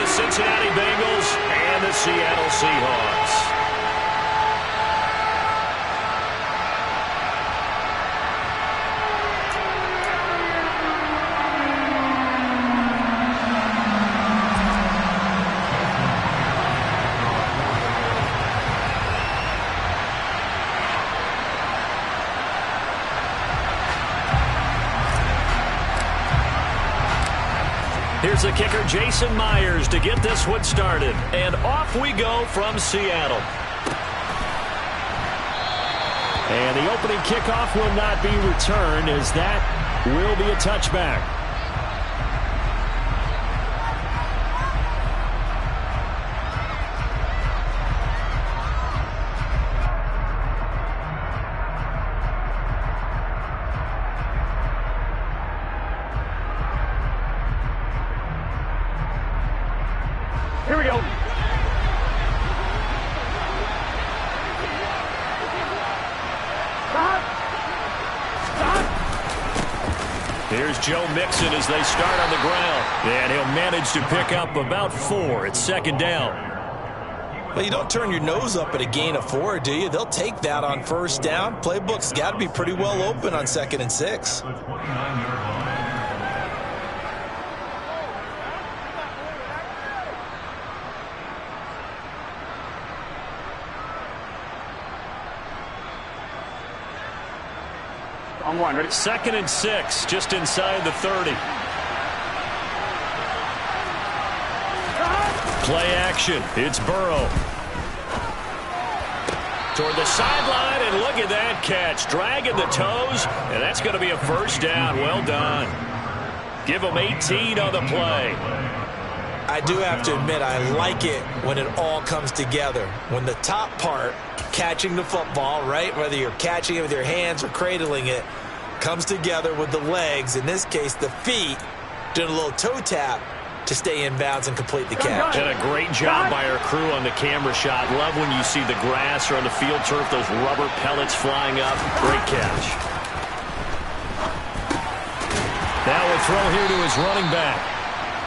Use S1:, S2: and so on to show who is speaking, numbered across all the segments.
S1: the Cincinnati Bengals and the Seattle Seahawks. Here's the kicker, Jason Myers, to get this one started. And off we go from Seattle. And the opening kickoff will not be returned, as that will be a touchback.
S2: Here we go.
S1: Here's Joe Mixon as they start on the ground. And he'll manage to pick up about 4 at second down.
S3: Well, you don't turn your nose up at a gain of 4, do you? They'll take that on first down. Playbook's got to be pretty well open on 2nd and 6.
S2: On one, ready?
S1: 2nd and 6, just inside the 30. Play action. It's Burrow. Toward the sideline, and look at that catch. Dragging the toes, and that's going to be a first down. Well done. Give them 18 on the play.
S3: I do have to admit, I like it when it all comes together. When the top part, catching the football, right, whether you're catching it with your hands or cradling it, comes together with the legs, in this case the feet, doing a little toe tap to stay in bounds and complete the catch.
S1: And a great job by our crew on the camera shot. Love when you see the grass or on the field turf, those rubber pellets flying up. Great catch. Now a throw here to his running back.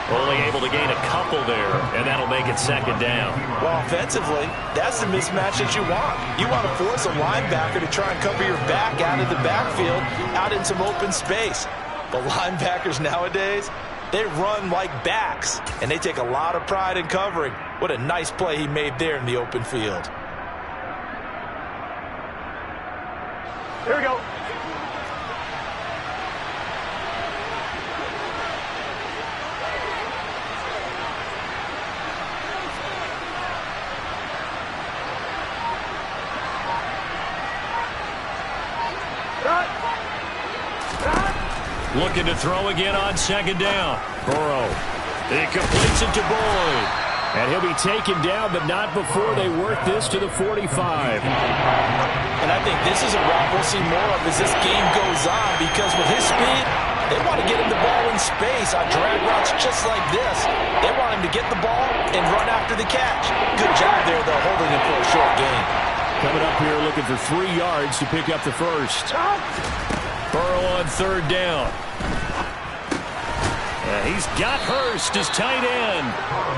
S1: Only able to gain a couple there, and that'll make it second down.
S3: Well, offensively, that's the mismatch that you want. You want to force a linebacker to try and cover your back out of the backfield, out in some open space. But linebackers nowadays, they run like backs, and they take a lot of pride in covering. What a nice play he made there in the open field.
S2: Here we go.
S1: Looking to throw again on second down. Burrow. He completes it to Boyd. And he'll be taken down, but not before they work this to the 45.
S3: And I think this is a route we'll see more of as this game goes on, because with his speed, they want to get him the ball in space on drag routes just like this. They want him to get the ball and run after the catch. Good job there, though, holding him for a short gain.
S1: Coming up here looking for 3 yards to pick up the first. Burrow on third down. He's got Hurst as tight end.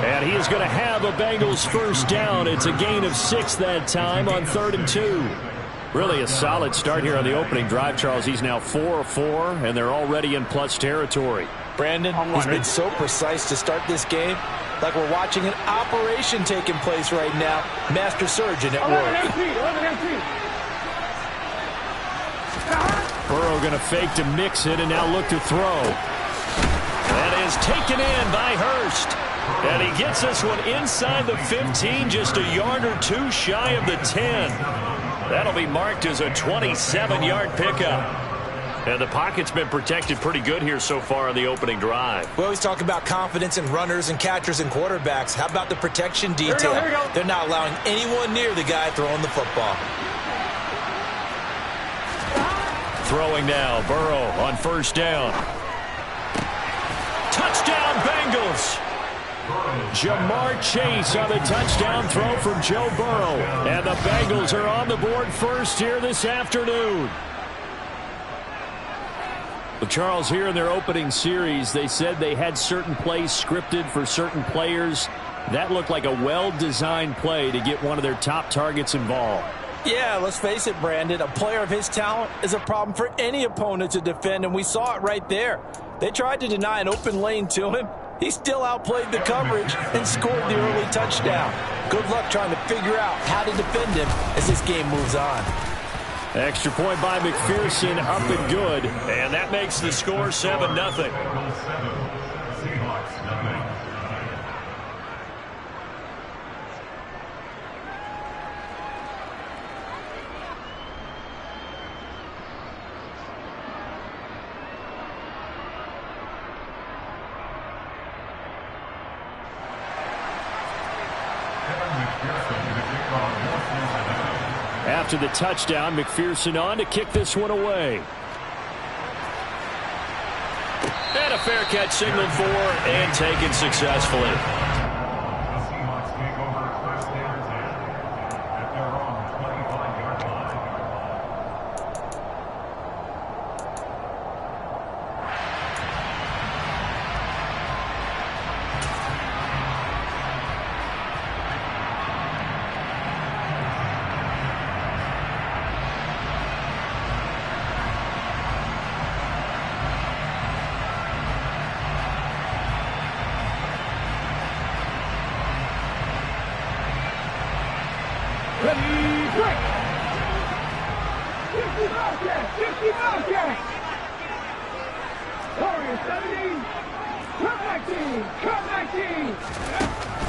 S1: And he is going to have a Bengals first down. It's a gain of 6 that time on 3rd and 2. Really a solid start here on the opening drive, Charles. He's now 4 of 4, and they're already in plus territory.
S3: Brandon, he's been so precise to start this game, like we're watching an operation taking place right now. Master surgeon at work.
S1: Burrow going to fake to mix it and now look to throw. That is taken in by Hurst. And he gets this one inside the 15, just a yard or 2 shy of the 10. That'll be marked as a 27-yard pickup. And the pocket's been protected pretty good here so far on the opening drive.
S3: We always talk about confidence in runners and catchers and quarterbacks. How about the protection detail?
S2: Here we go.
S3: They're not allowing anyone near the guy throwing the football.
S1: Throwing now, Burrow on first down. Touchdown, Bengals! Jamar Chase on the touchdown throw from Joe Burrow. And the Bengals are on the board first here this afternoon. Well, Charles, here in their opening series, they said they had certain plays scripted for certain players. That looked like a well-designed play to get one of their top targets involved.
S3: Yeah, let's face it, Brandon. A player of his talent is a problem for any opponent to defend, and we saw it right there. They tried to deny an open lane to him. He still outplayed the coverage and scored the early touchdown. Good luck trying to figure out how to defend him as this game moves on.
S1: Extra point by McPherson, up and good. And that makes the score 7-0. After the touchdown, McPherson on to kick this one away. And a fair catch signaled for and taken successfully.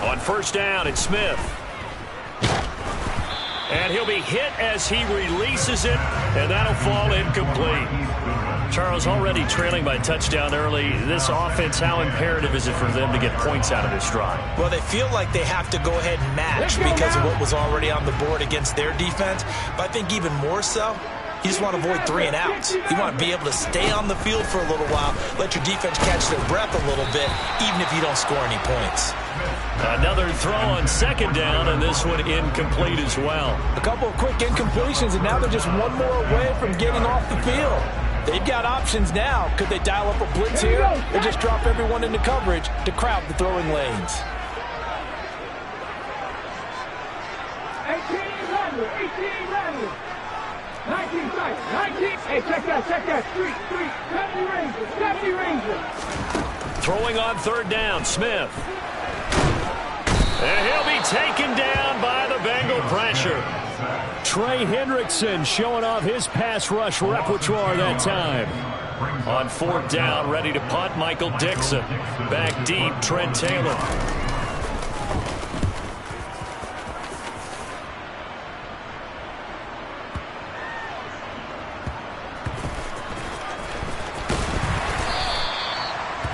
S1: On first down, it's Smith. And he'll be hit as he releases it, and that'll fall incomplete. Charles, already trailing by touchdown early. This offense, how imperative is it for them to get points out of this drive?
S3: Well, they feel like they have to go ahead and match because of what was already on the board against their defense. But I think even more so, you just want to avoid 3 and outs. You want to be able to stay on the field for a little while, let your defense catch their breath a little bit, even if you don't score any points.
S1: Another throw on second down, and this one incomplete as well.
S3: A couple of quick incompletions, and now they're just one more away from getting off the field. They've got options now. Could they dial up a blitz here or just drop everyone into coverage to crowd the throwing lanes?
S2: 19 sight, 19. Hey, check that. Street. 70 Rangers.
S1: Throwing on third down, Smith. And he'll be taken down by the Bengal pressure. Trey Hendrickson showing off his pass rush repertoire that time. On fourth down, ready to punt, Michael Dixon. Back deep, Trent Taylor.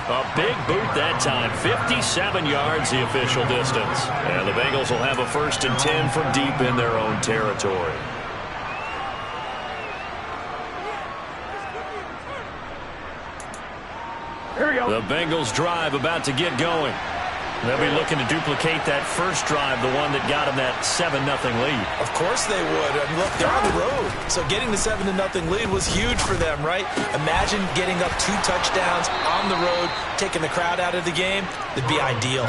S1: A big boot that time, 57 yards the official distance. And the Bengals will have a 1st and 10 from deep in their own territory.
S2: Here we go.
S1: The Bengals drive about to get going. They'll be looking to duplicate that first drive, the one that got them that 7-0 lead.
S3: Of course they would. I mean, look, they're on the road. So getting the 7-0 lead was huge for them, right? Imagine getting up 2 touchdowns on the road, taking the crowd out of the game. It'd be ideal.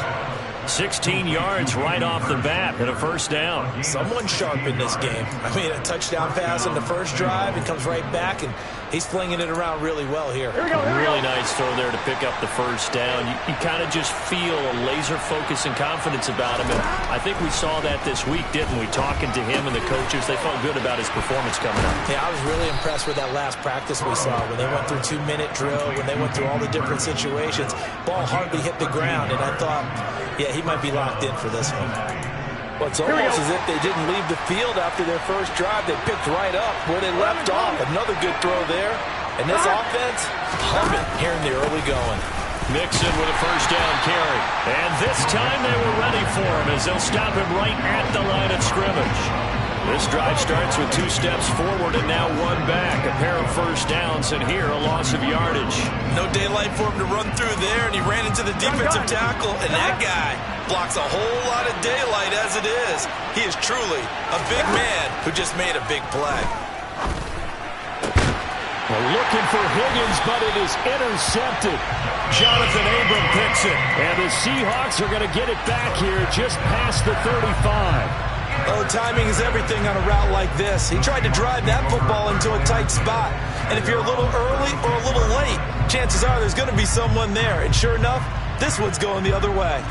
S1: 16 yards right off the bat and a first down.
S3: Someone sharp in this game. I mean, a touchdown pass on the first drive. He comes right back, and he's flinging it around really well here.
S2: Here we go.
S1: Really nice throw there to pick up the first down. You kind of just feel a laser focus and confidence about him. And I think we saw that this week, didn't we? Talking to him and the coaches, they felt good about his performance coming up.
S3: Yeah, I was really impressed with that last practice we saw when they went through 2-minute drill, when they went through all the different situations. Ball hardly hit the ground, and I thought, yeah, he might be locked in for this one. Well, it's almost as if they didn't leave the field after their first drive. They picked right up where they left off. Another good throw there. And this offense, humming here in the early going.
S1: Mixon with a first down carry. And this time they were ready for him as they'll stop him right at the line of scrimmage. This drive starts with 2 steps forward and now 1 back. A pair of first downs, and here a loss of yardage.
S3: No daylight for him to run through there, and he ran into the defensive tackle, and that guy blocks a whole lot of daylight as it is. He is truly a big man who just made a big play.
S1: Looking for Higgins, but it is intercepted. Jonathan Abram picks it. And the Seahawks are going to get it back here just past the 35.
S3: Oh, timing is everything on a route like this. He tried to drive that football into a tight spot. And if you're a little early or a little late, chances are there's going to be someone there. And sure enough, this one's going the other way.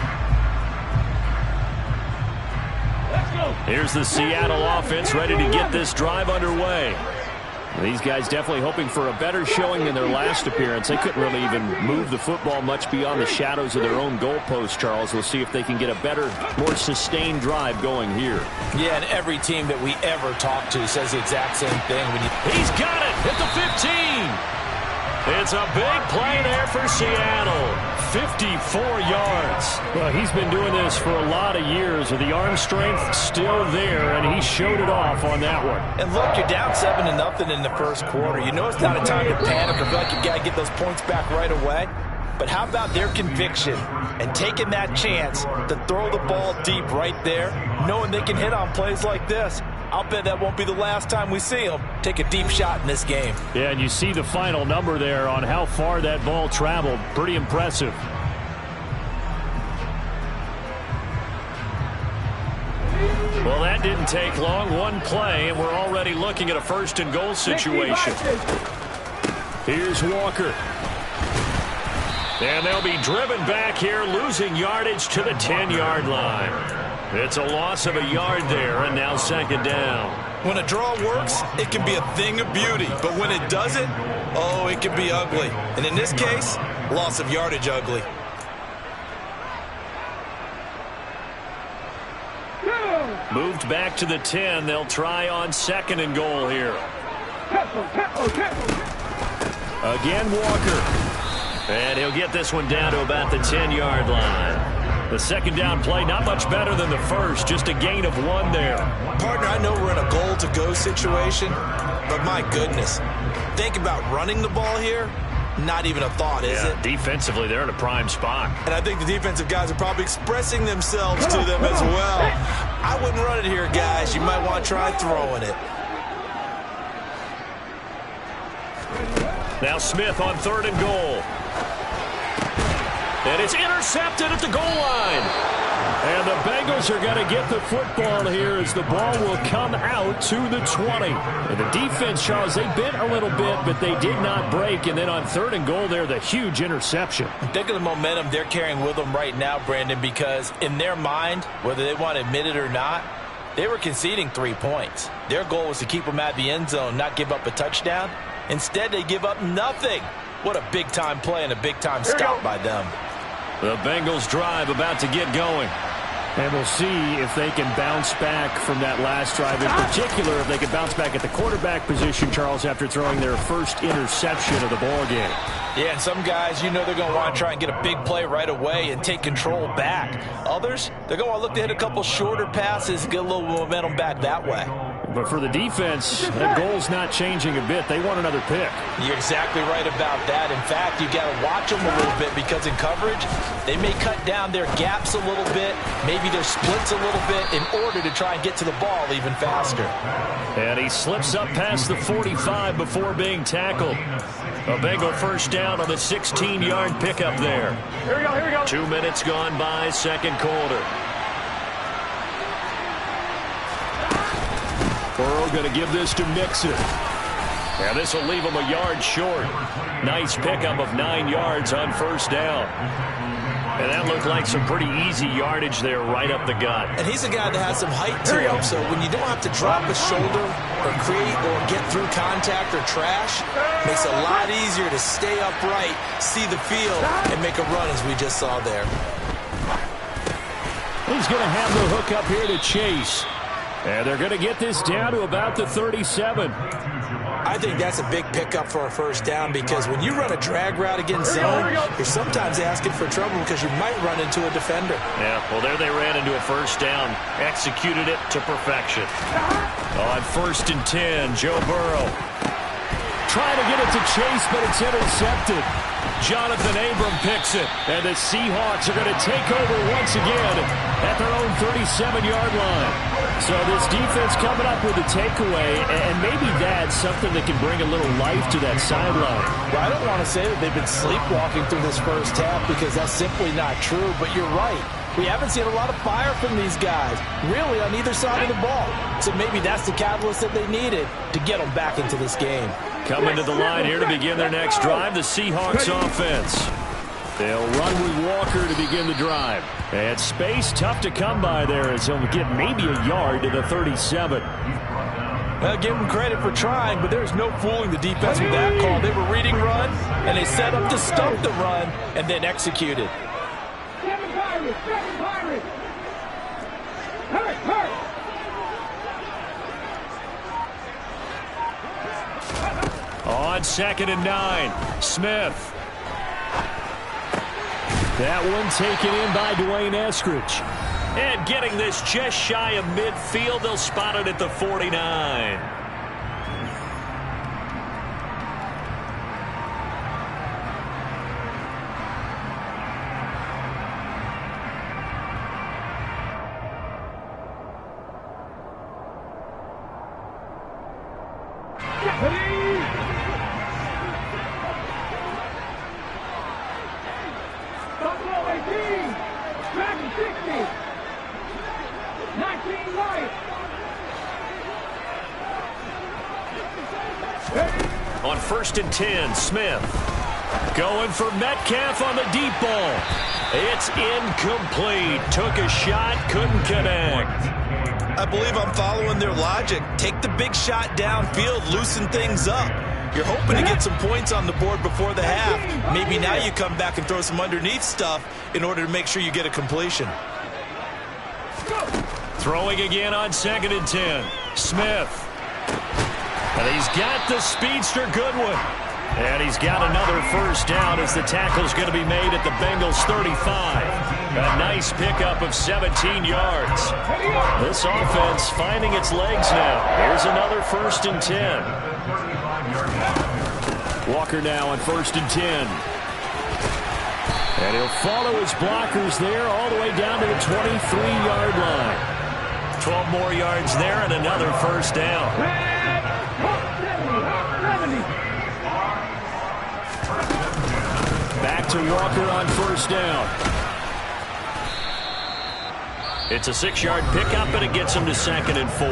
S1: Here's the Seattle offense ready to get this drive underway. These guys definitely hoping for a better showing than their last appearance. They couldn't really even move the football much beyond the shadows of their own goalpost, Charles. We'll see if they can get a better, more sustained drive going here.
S3: Yeah, and every team that we ever talk to says the exact same thing.
S1: He's got it at the 15. It's a big play there for Seattle. 54 yards. Well, he's been doing this for a lot of years with the arm strength still there, and he showed it off on that one.
S3: And look, you're down 7-0 in the first quarter. You know it's not a time to panic or feel like you got to get those points back right away. But how about their conviction and taking that chance to throw the ball deep right there, knowing they can hit on plays like this? I'll bet that won't be the last time we see them take a deep shot in this game.
S1: Yeah, and you see the final number there on how far that ball traveled. Pretty impressive. Well, that didn't take long. One play, and we're already looking at a first-and-goal situation. Here's Walker. And they'll be driven back here, losing yardage to the 10-yard line. It's a loss of a yard there, and now second down.
S3: When a draw works, it can be a thing of beauty. But when it doesn't, oh, it can be ugly. And in this case, loss of yardage ugly.
S1: Moved back to the 10. They'll try on second and goal here. Again, Walker. And he'll get this one down to about the 10-yard line. The second down play, not much better than the first, just a gain of 1 there.
S3: Partner, I know we're in a goal-to-go situation, but my goodness, think about running the ball here. Not even a thought, is it?
S1: Defensively, they're in a prime spot.
S3: And I think the defensive guys are probably expressing themselves to them as well. I wouldn't run it here, guys. You might want to try throwing it.
S1: Now Smith on third and goal. And it's intercepted at the goal line. And the Bengals are going to get the football here as the ball will come out to the 20. And the defense, Charles, they bit a little bit, but they did not break. And then on third and goal there, the huge interception.
S3: Think of the momentum they're carrying with them right now, Brandon, because in their mind, whether they want to admit it or not, they were conceding 3 points. Their goal was to keep them at the end zone, not give up a touchdown. Instead, they give up nothing. What a big-time play and a big-time stop by them.
S1: The Bengals drive about to get going. And we'll see if they can bounce back from that last drive. In particular, if they can bounce back at the quarterback position, Charles, after throwing their first interception of the ball game.
S3: Yeah, and some guys, you know they're going to want to try and get a big play right away and take control back. Others, they're going to want to look to hit a couple shorter passes, get a little momentum back that way.
S1: But for the defense, that goal's not changing a bit. They want another pick.
S3: You're exactly right about that. In fact, you've got to watch them a little bit because in coverage, they may cut down their gaps a little bit, maybe their splits a little bit in order to try and get to the ball even faster.
S1: And he slips up past the 45 before being tackled. A Bengal first down on the 16-yard pickup there.
S2: Here we go, here we go.
S1: 2 minutes gone by, second quarter. Burrow going to give this to Mixon. And this will leave him a yard short. Nice pickup of 9 yards on first down. And that looked like some pretty easy yardage there right up the gut.
S3: And he's a guy that has some height to him, so when you don't have to drop a shoulder or create or get through contact or trash, makes it a lot easier to stay upright, see the field, and make a run as we just saw there.
S1: He's going to have the hook up here to Chase. And they're going to get this down to about the 37.
S3: I think that's a big pickup for a first down because when you run a drag route against zone, you're sometimes asking for trouble because you might run into a defender.
S1: Yeah, well, there they ran into a first down. Executed it to perfection. On 1st and 10, Joe Burrow. Trying to get it to Chase, but it's intercepted. Jonathan Abram picks it. And the Seahawks are going to take over once again at their own 37-yard line. So this defense coming up with a takeaway, and maybe that's something that can bring a little life to that sideline.
S3: Well, I don't want to say that they've been sleepwalking through this first half because that's simply not true, but you're right. We haven't seen a lot of fire from these guys, really, on either side of the ball. So maybe that's the catalyst that they needed to get them back into this game.
S1: Coming to the line here to begin their next drive, the Seahawks offense. They'll run with Walker to begin the drive. And space tough to come by there as he'll get maybe a yard to the 37.
S3: Well, give them credit for trying, but there's no fooling the defense with that call. They were reading run, and they set up to stump the run and then executed.
S1: On 2nd and 9, Smith. That one taken in by Dwayne Eskridge. And getting this just shy of midfield, they'll spot it at the 49. On 1st and 10, Smith. Going for Metcalf on the deep ball. It's incomplete. Took a shot, couldn't connect.
S3: I believe I'm following their logic. Take the big shot downfield, loosen things up. You're hoping to get some points on the board before the half. Maybe now you come back and throw some underneath stuff in order to make sure you get a completion.
S1: Throwing again on 2nd and 10. Smith. And he's got the speedster Goodwin. And he's got another first down as the tackle's going to be made at the Bengals 35. A nice pickup of 17 yards. This offense finding its legs now. Here's another 1st and 10. Walker now on 1st and 10. And he'll follow his blockers there all the way down to the 23-yard line. 12 more yards there and another first down. Back to Walker on 1st down. It's a 6-yard pickup, and it gets him to 2nd and 4.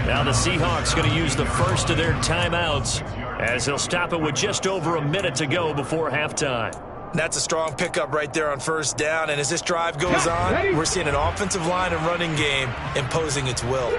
S1: Now the Seahawks going to use the first of their timeouts as they'll stop it with just over a minute to go before halftime.
S3: That's a strong pickup right there on 1st down, and as this drive goes on, we're seeing an offensive line and running game imposing its will.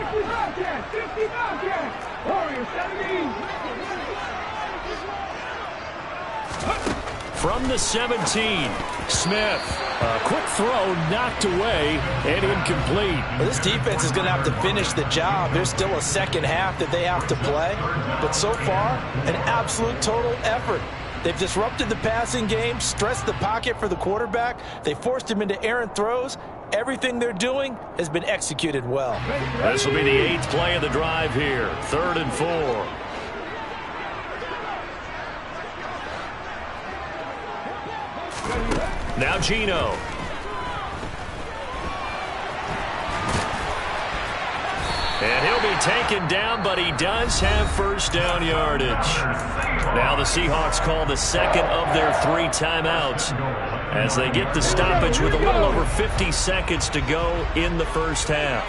S1: From the 17, Smith. A quick throw knocked away and incomplete.
S3: Well, this defense is going to have to finish the job. There's still a second half that they have to play. But so far, an absolute total effort. They've disrupted the passing game, stressed the pocket for the quarterback. They forced him into errant throws. Everything they're doing has been executed well.
S1: This will be the 8th play of the drive here. 3rd and 4. Now Gino. And he'll be taken down, but he does have first down yardage. Now the Seahawks call the second of their 3 timeouts as they get the stoppage with a little over 50 seconds to go in the first half.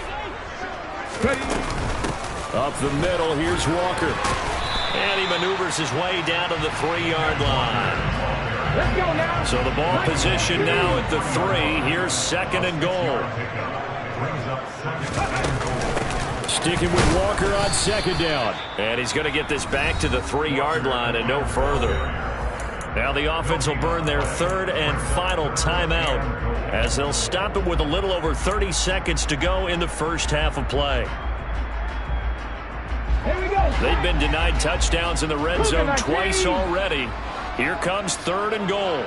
S1: Up the middle, here's Walker. And he maneuvers his way down to the 3-yard line. So the ball position now at the 3. Here's 2nd and goal. Sticking with Walker on 2nd down. And he's going to get this back to the 3-yard line and no further. Now the offense will burn their 3rd and final timeout as they'll stop it with a little over 30 seconds to go in the first half of play. They've been denied touchdowns in the red zone twice already. Here comes 3rd and goal.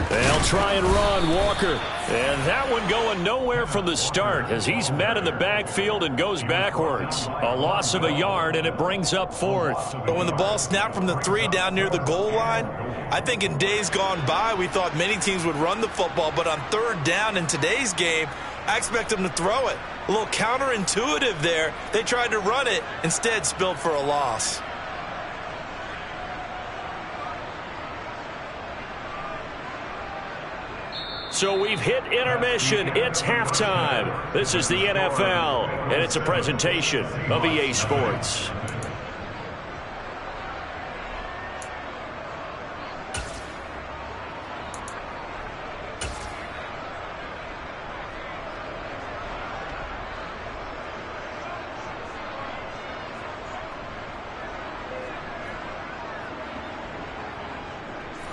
S1: They'll try and run, Walker. And that one going nowhere from the start as he's met in the backfield and goes backwards. A loss of a yard, and it brings up 4th.
S3: But when the ball snapped from the 3 down near the goal line, I think in days gone by, we thought many teams would run the football, but on third down in today's game, I expect them to throw it. A little counterintuitive there. They tried to run it, instead spilled for a loss.
S1: So we've hit intermission. It's halftime. This is the NFL, and it's a presentation of EA Sports.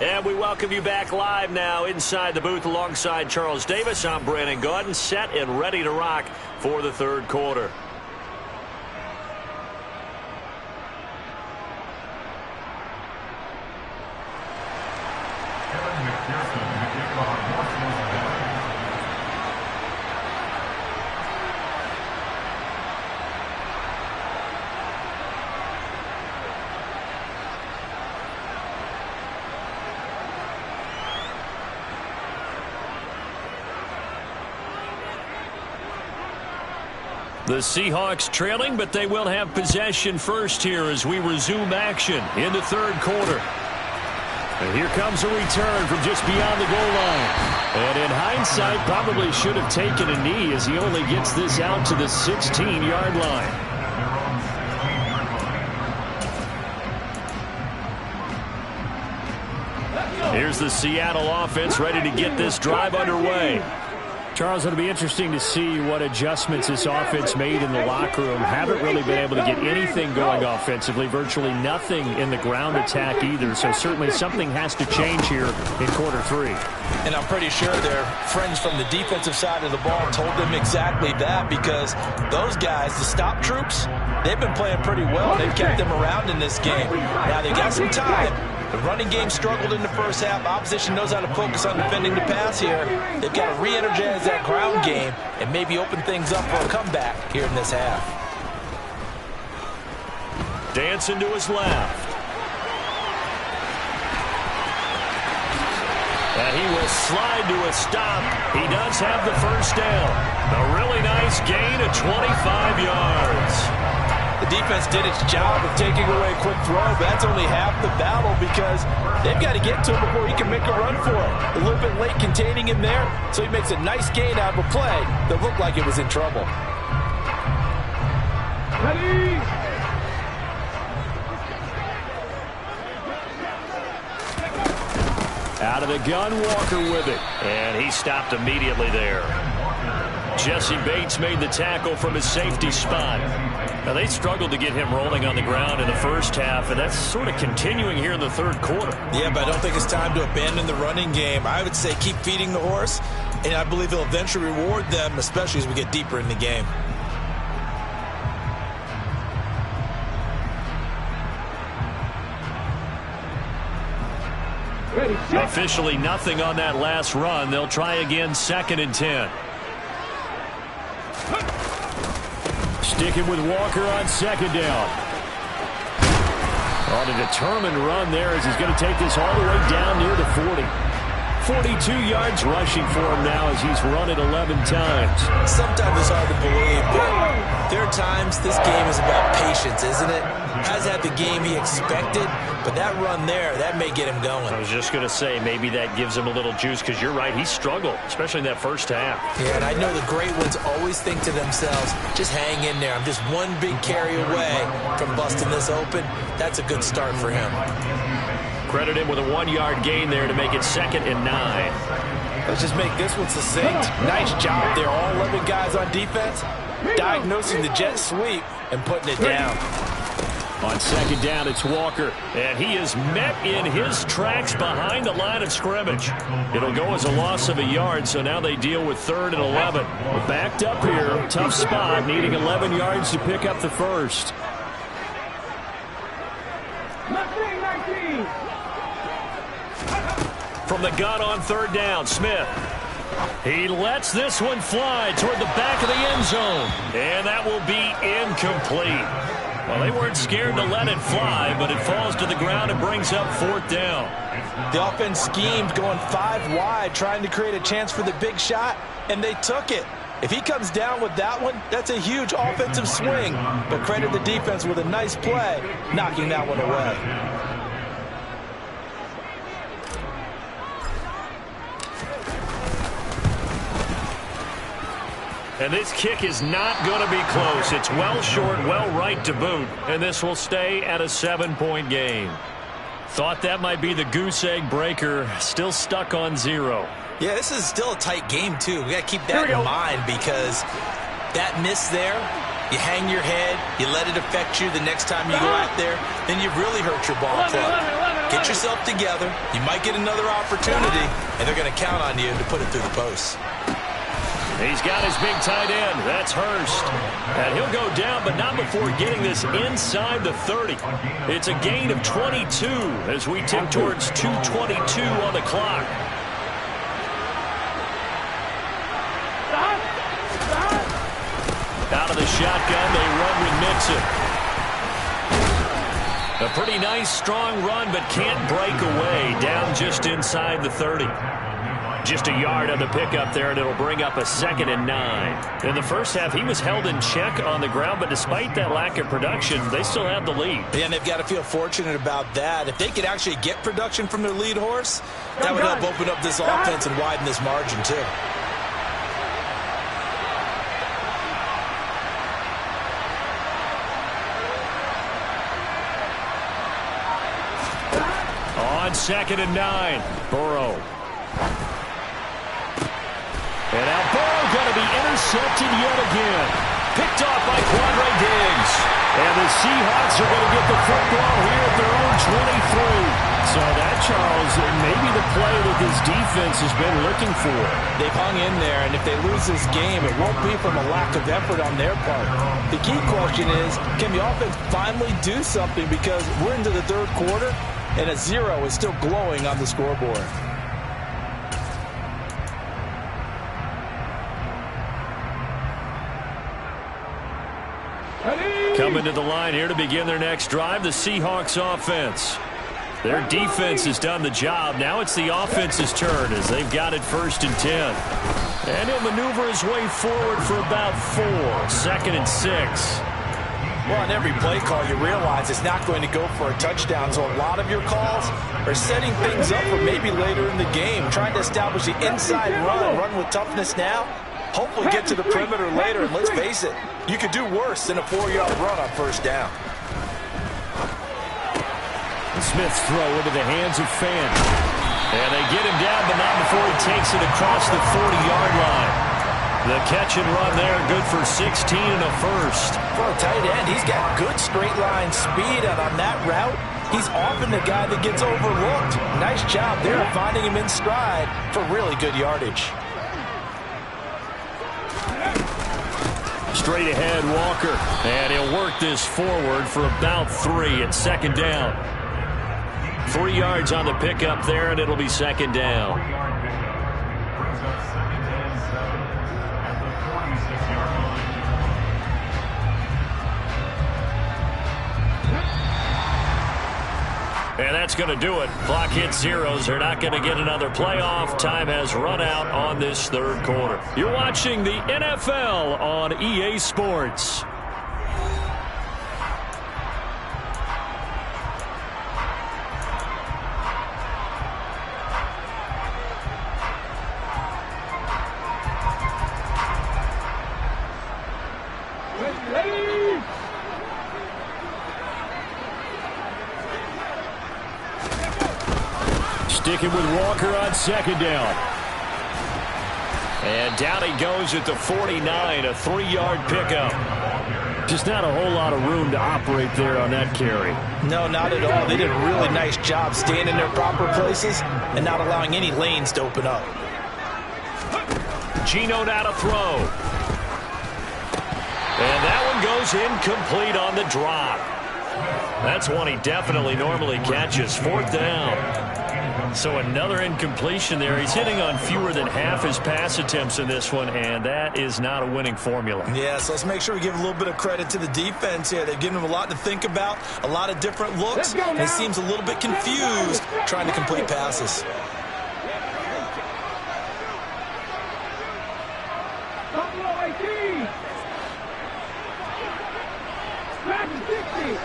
S1: And we welcome you back live now inside the booth alongside Charles Davis. I'm Brandon Gaudin, set and ready to rock for the third quarter. The Seahawks trailing, but they will have possession first here as we resume action in the third quarter. And here comes a return from just beyond the goal line. And in hindsight, probably should have taken a knee as he only gets this out to the 16-yard line. Here's the Seattle offense ready to get this drive underway. Charles, it'll be interesting to see what adjustments this offense made in the locker room. Haven't really been able to get anything going offensively, virtually nothing in the ground attack either. So certainly something has to change here in quarter three.
S3: And I'm pretty sure their friends from the defensive side of the ball told them exactly that, because those guys, the stop troops, they've been playing pretty well. They've kept them around in this game. Now they got some time. The running game struggled in the first half. Opposition knows how to focus on defending the pass here. They've got to re-energize that ground game and maybe open things up for a comeback here in this half.
S1: Dancing to his left. And he will slide to a stop. He does have the first down. A really nice gain of 25 yards.
S3: The defense did its job of taking away a quick throw, but that's only half the battle because they've got to get to him before he can make a run for it. A little bit late containing him there, so he makes a nice gain out of a play that looked like it was in trouble.
S2: Ready?
S1: Out of the gun, Walker with it. And he stopped immediately there. Jesse Bates made the tackle from his safety spot. Now, they struggled to get him rolling on the ground in the first half, and that's sort of continuing here in the third quarter.
S3: Yeah, but I don't think it's time to abandon the running game. I would say keep feeding the horse, and I believe he'll eventually reward them, especially as we get deeper in the game.
S1: Officially nothing on that last run. They'll try again, 2nd and 10. Sticking with Walker on 2nd down. On a determined run there as he's going to take this all the way down near the 40. 42 yards rushing for him now as he's run it 11 times.
S3: Sometimes it's hard to believe, but there are times this game is about patience, isn't it? Hasn't had the game he expected, but that run there, that may get him going.
S1: I was just going to say, maybe that gives him a little juice, because you're right, he struggled, especially in that first half.
S3: Yeah, and I know the great ones always think to themselves, just hang in there. I'm just one big carry away from busting this open. That's a good start for him.
S1: Credit him with a 1-yard gain there to make it 2nd and 9.
S3: Let's just make this one succinct. Nice job there. All 11 guys on defense diagnosing the jet sweep and putting it down.
S1: On 2nd down, it's Walker, and he is met in his tracks behind the line of scrimmage. It'll go as a loss of a yard, so now they deal with 3rd and 11. We're backed up here, tough spot, needing 11 yards to pick up the first.
S2: 19.
S1: From the gun on 3rd down, Smith. He lets this one fly toward the back of the end zone, and that will be incomplete. Well, they weren't scared to let it fly, but it falls to the ground and brings up 4th down.
S3: The offense schemed going 5 wide, trying to create a chance for the big shot, and they took it. If he comes down with that one, that's a huge offensive swing. But credit the defense with a nice play, knocking that one away.
S1: And this kick is not going to be close. It's well short, well right to boot. And this will stay at a 7-point game. Thought that might be the goose egg breaker. Still stuck on 0.
S3: Yeah, this is still a tight game, too. We got to keep that in mind because that miss there, you hang your head, you let it affect you the next time you go out there, then you really hurt your ball club. Get yourself together. You might get another opportunity, and they're going to count on you to put it through the post.
S1: He's got his big tight end. That's Hurst. And he'll go down, but not before getting this inside the 30. It's a gain of 22 as we tick towards 2:22 on the clock. Out of the shotgun, they run with Mixon. A pretty nice, strong run, but can't break away. Down just inside the 30. Just a yard on the pickup there, and it'll bring up a 2nd and 9. In the first half, he was held in check on the ground, but despite that lack of production, they still have the lead.
S3: Yeah, and they've got to feel fortunate about that. If they could actually get production from their lead horse, that would help open up this offense and widen this margin, too.
S1: On 2nd and 9, Burrow. And now Burrow going to be intercepted yet again. Picked off by Quandre Diggs. And the Seahawks are going to get the football here at their own 23. So that, Charles, may be the play that this defense has been looking for.
S3: They've hung in there, and if they lose this game, it won't be from a lack of effort on their part. The key question is, can the offense finally do something? Because we're into the 3rd quarter, and a 0 is still glowing on the scoreboard.
S1: Coming to the line here to begin their next drive, the Seahawks offense. Their defense has done the job. Now it's the offense's turn as they've got it 1st and 10. And he'll maneuver his way forward for about 4. 2nd and 6.
S3: Well, on every play call, you realize it's not going to go for a touchdown. So a lot of your calls are setting things up for maybe later in the game, trying to establish the inside run with toughness now. Hopefully get to the perimeter later, and let's face it, you could do worse than a 4-yard run on 1st down.
S1: Smith's throw into the hands of Fant. And they get him down, but not before he takes it across the 40-yard line. The catch and run there, good for 16 and a 1st.
S3: For a tight end, he's got good straight line speed, and on that route, he's often the guy that gets overlooked. Nice job there finding him in stride for really good yardage.
S1: Straight ahead, Walker. And he'll work this forward for about 3 at 2nd down. 3 yards on the pickup there, and it'll be 2nd down. And that's going to do it. Clock hits 0s. They're not going to get another playoff. Time has run out on this 3rd quarter. You're watching the NFL on EA Sports. Sticking with Walker on 2nd down. And down he goes at the 49, a 3-yard pickup. Just not a whole lot of room to operate there on that carry.
S3: No, not at all. They did a really nice job staying in their proper places and not allowing any lanes to open up.
S1: Geno now to throw. And that one goes incomplete on the drop. That's one he definitely normally catches. 4th down. So another incompletion there. He's hitting on fewer than half his pass attempts in this one, and that is not a winning formula.
S3: Yeah, so let's make sure we give a little bit of credit to the defense here. They've given him a lot to think about, a lot of different looks, and he seems a little bit confused trying to complete passes.
S2: Buffalo 18. Back to 60.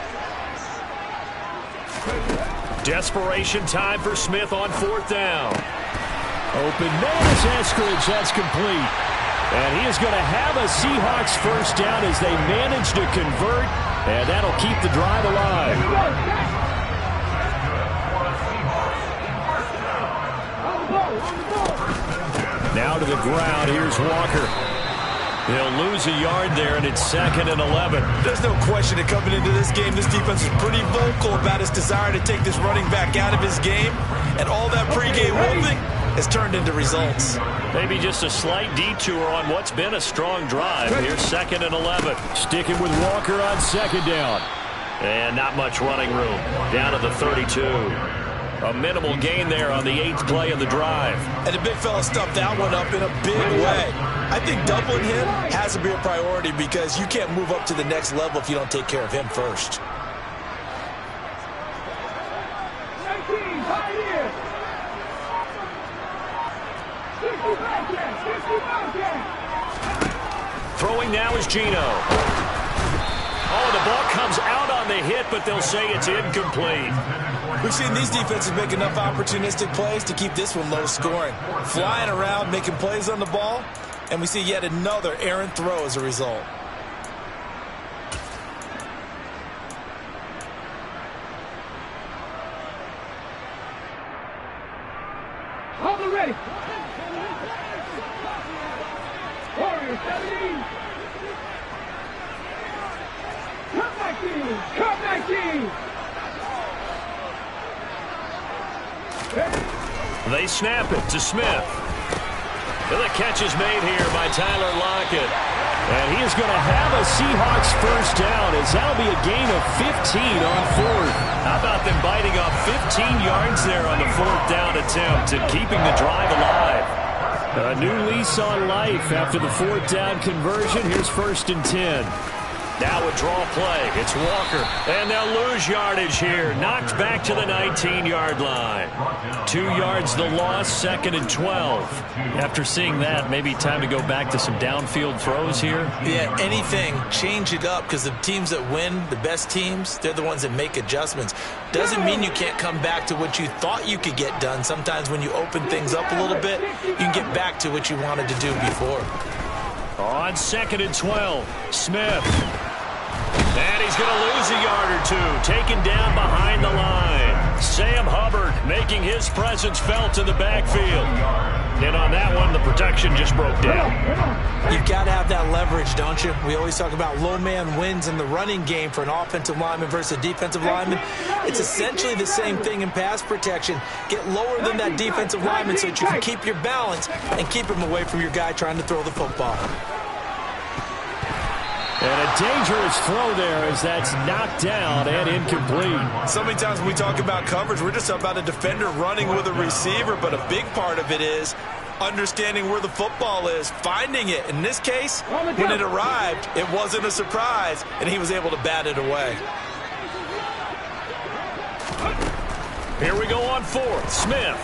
S1: Desperation time for Smith on 4th down. Open man is Eskridge. That's complete. And he is going to have a Seahawks first down as they manage to convert, and that'll keep the drive alive. Now to the ground. Here's Walker. He'll lose a yard there, and it's 2nd and 11.
S3: There's no question that coming into this game, this defense is pretty vocal about his desire to take this running back out of his game, and all that pregame whooping has turned into results.
S1: Maybe just a slight detour on what's been a strong drive. Here's 2nd and 11. Sticking with Walker on 2nd down. And not much running room. Down to the 32. A minimal gain there on the 8th play of the drive.
S3: And the big fella stuffed that one up in a big way. I think doubling him has to be a priority because you can't move up to the next level if you don't take care of him first.
S2: 19, right here. 65 yards.
S1: Throwing now is Geno. Oh, the ball comes out on the hit, but they'll say it's incomplete.
S3: We've seen these defenses make enough opportunistic plays to keep this one low scoring. Flying around, making plays on the ball, and we see yet another errant throw as a result.
S2: Hold it ready. Warriors 17. Cut 19.
S1: They snap it to Smith. And the catch is made here by Tyler Lockett. And he is going to have a Seahawks first down as that'll be a gain of 15 on 4th. How about them biting off 15 yards there on the 4th down attempt and keeping the drive alive? A new lease on life after the 4th down conversion. Here's 1st and 10. Now a draw play. It's Walker. And they'll lose yardage here. Knocked back to the 19-yard line. 2 yards the loss, 2nd and 12. After seeing that, maybe time to go back to some downfield throws here.
S3: Yeah, anything. Change it up because the teams that win, the best teams, they're the ones that make adjustments. Doesn't mean you can't come back to what you thought you could get done. Sometimes when you open things up a little bit, you can get back to what you wanted to do before.
S1: On 2nd and 12, Smith. And he's going to lose a yard or two, taken down behind the line. Sam Hubbard making his presence felt in the backfield. And on that one, the protection just broke down.
S3: You've got to have that leverage, don't you? We always talk about low man wins in the running game for an offensive lineman versus a defensive lineman. It's essentially the same thing in pass protection. Get lower than that defensive lineman so that you can keep your balance and keep him away from your guy trying to throw the football.
S1: And a dangerous throw there as that's knocked down and incomplete.
S3: So many times when we talk about coverage, we're just about a defender running with a receiver, but a big part of it is understanding where the football is, finding it. In this case, when it arrived, it wasn't a surprise, and he was able to bat it away.
S1: Here we go on 4th. Smith.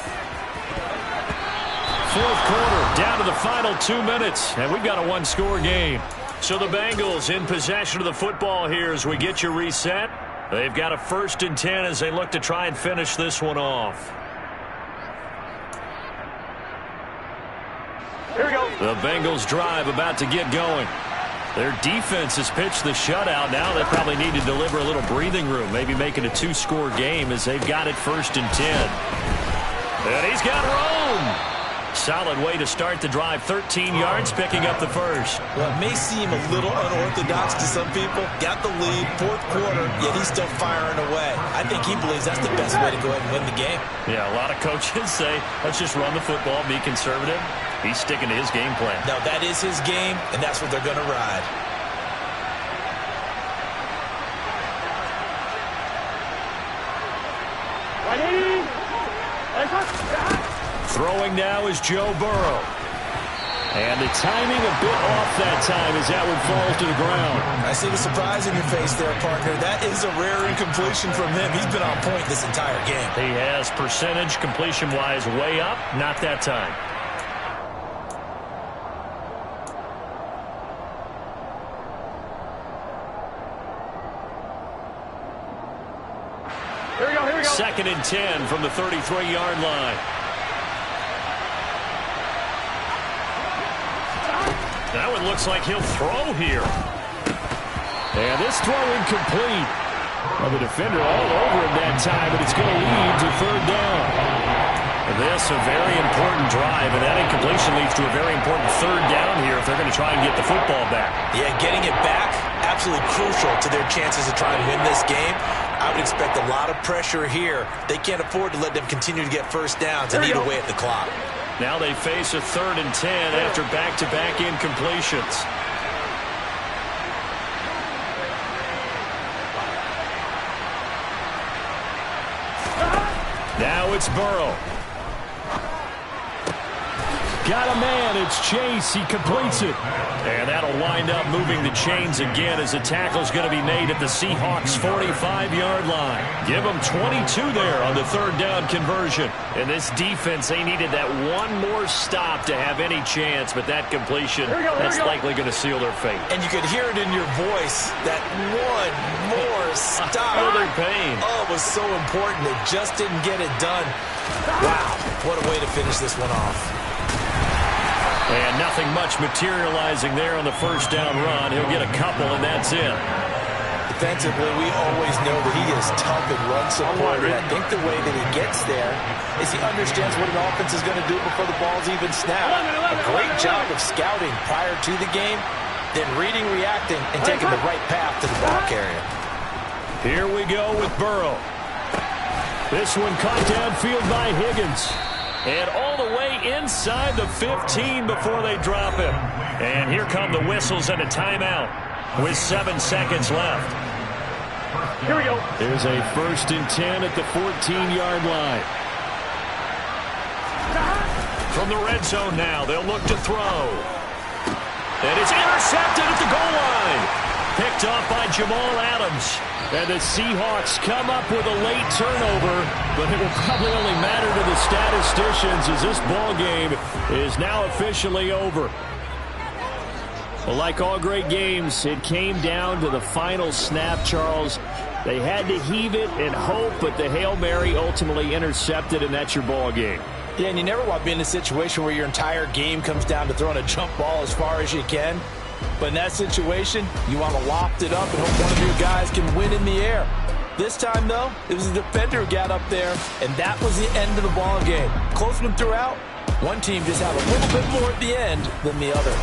S1: 4th quarter, down to the final 2 minutes, and we've got a one-score game. So the Bengals in possession of the football here as we get you reset. They've got a 1st and 10 as they look to try and finish this one off.
S2: Here we go.
S1: The Bengals drive about to get going. Their defense has pitched the shutout. Now they probably need to deliver a little breathing room, maybe making a 2-score game as they've got it 1st and 10. And he's got room. Solid way to start the drive. 13 yards, picking up the first.
S3: Well, it may seem a little unorthodox to some people. Got the lead, 4th quarter, yet he's still firing away. I think he believes that's the best way to go ahead and win the game.
S1: Yeah, a lot of coaches say, let's just run the football, be conservative. He's sticking to his game plan.
S3: No, that is his game, and that's what they're going to ride.
S2: Ready?
S1: Throwing now is Joe Burrow. And the timing a bit off that time as that one falls to the ground.
S3: I see the surprise in your face there, partner. That is a rare incompletion from him. He's been on point this entire game.
S1: He has percentage completion-wise way up, not that time.
S2: Here we go, here we go.
S1: 2nd and 10 from the 33-yard line. That one looks like he'll throw here. And this throw incomplete. Well, the defender all over him that time, but it's going to lead to 3rd down. This a very important drive, and that incompletion leads to a very important 3rd down here if they're going to try and get the football back.
S3: Yeah, getting it back, absolutely crucial to their chances of trying to win this game. I would expect a lot of pressure here. They can't afford to let them continue to get first downs and eat away at the clock.
S1: Now they face a 3rd and 10 after back-to-back incompletions. Now it's Burrow. Got a man. It's Chase. He completes it. And that'll wind up moving the chains again as the tackle's going to be made at the Seahawks' 45-yard line. Give them 22 there on the 3rd down conversion. And this defense, they needed that one more stop to have any chance, but that completion, that's likely going to seal their fate.
S3: And you could hear it in your voice, that one more stop.
S1: I feel their pain.
S3: Oh, it was so important. They just didn't get it done. Wow, what a way to finish this one off.
S1: And nothing much materializing there on the 1st down run. He'll get a couple, and that's it.
S3: Defensively, we always know that he is tough and run supported. I think the way that he gets there is he understands what an offense is going to do before the ball's even snapped. A great job of scouting prior to the game, then reading, reacting, and taking the right path to the ball carrier.
S1: Here we go with Burrow. This one caught downfield by Higgins. And all the way inside the 15 before they drop him. And here come the whistles and a timeout with 7 seconds left.
S2: Here we go.
S1: There's a 1st and 10 at the 14-yard line. From the red zone now, they'll look to throw. And it's intercepted at the goal line. Picked off by Jamal Adams. And the Seahawks come up with a late turnover, but it will probably only matter to the statisticians as this ball game is now officially over. Well, like all great games, it came down to the final snap, Charles. They had to heave it and hope, but the Hail Mary ultimately intercepted, and that's your ball game.
S3: Yeah, and you never want to be in a situation where your entire game comes down to throwing a jump ball as far as you can. But in that situation, you want to loft it up and hope one of your guys can win in the air. This time, though, it was the defender who got up there, and that was the end of the ball game. Close one throughout. One team just had a little bit more at the end than the other.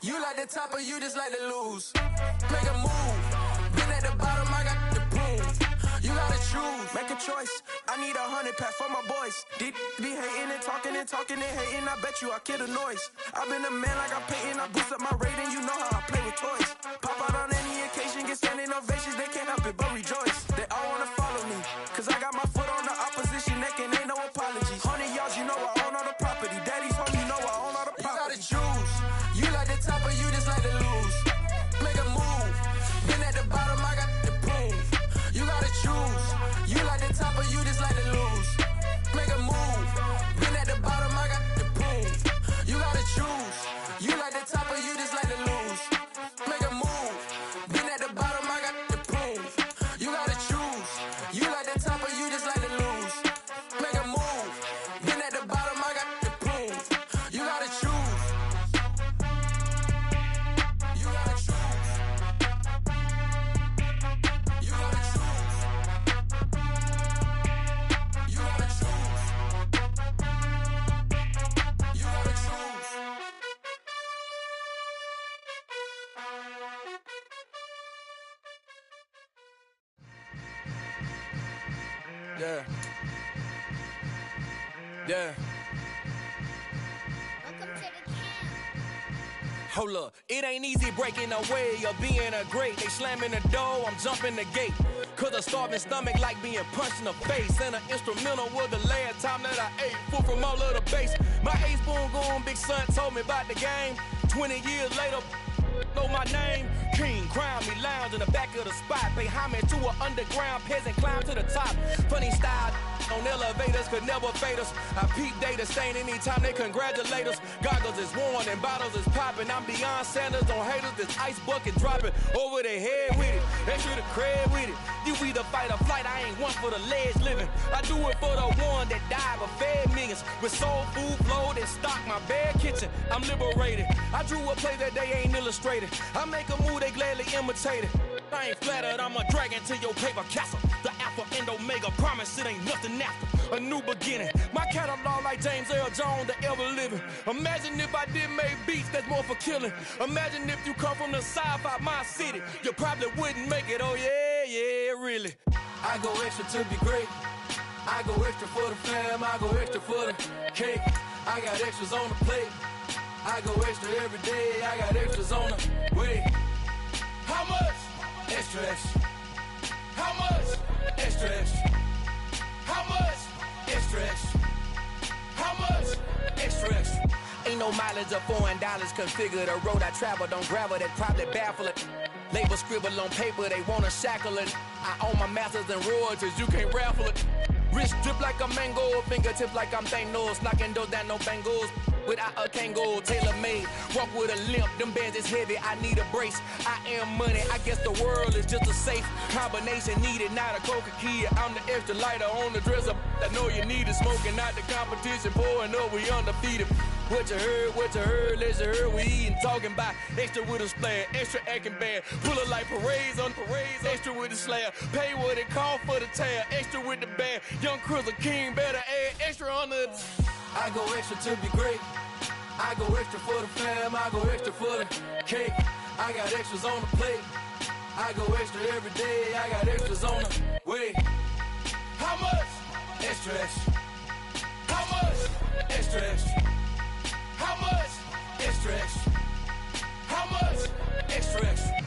S4: You like the top or you just like to lose? Make a move. Been at the bottom, I got the prove. You gotta choose, make a choice. I need 100 pack for my boys. Deep be hating and talking and hating. I bet you I kill the noise. I've been a man like I'm painting. I boost up my rating. You know how I play with toys. Pop out on any occasion, get standing ovations. They can't help it but rejoice. They all wanna follow me, cause I got my foot on the opposition neck and ain't no apologies. 100 yards, you know I own all the property. Daddy's home, you know I own all the property. You gotta choose. You like the top or you just like to lose? Make a move. Been at the bottom, I got the proof. You gotta choose. You like the top or you just like to lose? Make a move. Been at the bottom, I got the proof. You gotta choose. You like the top or you just like to lose? Make a move. Been at the bottom, I got the proof. You gotta choose. You like the top or you just like to lose? Make a move. Been at the bottom, I got the proof. You gotta choose. You gotta choose. You gotta choose. You gotta choose. You gotta choose. Yeah. Yeah.
S5: Hold up, it ain't easy breaking away or being a great. They slamming the door, I'm jumping the gate. Cause a starving stomach like being punched in the face. And an instrumental was the last time that I ate. Full from all of the bass. My ace boom goon, big son told me about the game. 20 years later, know my name. King, crown me, lounge in the back of the spot. Pay homage to an underground peasant, climb to the top. Funny style on elevators could never fade us. I peep data stain anytime they congratulate us. Goggles is worn and bottles is popping. I'm beyond Sanders on haters, this ice bucket dropping over their head with it. They should have cred with it. You either fight or flight, I ain't one for the ledge living. I do it for the one that died but fed millions. With soul food flowed and stocked my bare kitchen. I'm liberated. I drew a play that they ain't illustrated. I make a move, they gladly imitate it. I ain't flattered, I'm a dragon to your paper castle. The Alpha and Omega, promise it ain't nothing after. A new beginning. My catalog like James Earl Jones, the ever living. Imagine if I did make beats that's more for killing. Imagine if you come from the sci-fi, my city. You probably wouldn't make it, oh yeah, yeah, really.
S4: I go extra to be great. I go extra for the fam, I go extra for the cake. I got extras on the plate. I go extra every day, I got extras on the way. How much? Extra, extra. How much? Extra, extra. How much? Extra, extra. How much? Extra, extra.
S5: Ain't no mileage of $4 configure the road I travel. Don't gravel, that probably baffle it. Label scribble on paper, they wanna shackle it. I own my masters and royalties, you can't raffle it. Wrist drip like a mango, fingertips like I'm Thanos. Knocking those down, no bangles. Without a Kango, tailor-made. Walk with a limp, them bands is heavy, I need a brace. I am money, I guess the world is just a safe combination needed, not a coca key. I'm the extra lighter on the dresser. I know you need it, smoking out the competition, pouring up, we undefeated. What you heard, let you heard, we eating, talking about extra with a splash, extra acting bad. Pull it like parades on parades, extra with the slab. Pay what it cost for the tab, extra with the bag. Young Cruiser King, better add extra on the.
S4: I go extra to be great. I go extra for the fam, I go extra for the cake. I got extras on the plate. I go extra every day, I got extras on the way. How much? Extra, extra. How much? Extra, extra. How much? Extra, extra. How much? Extra, extra.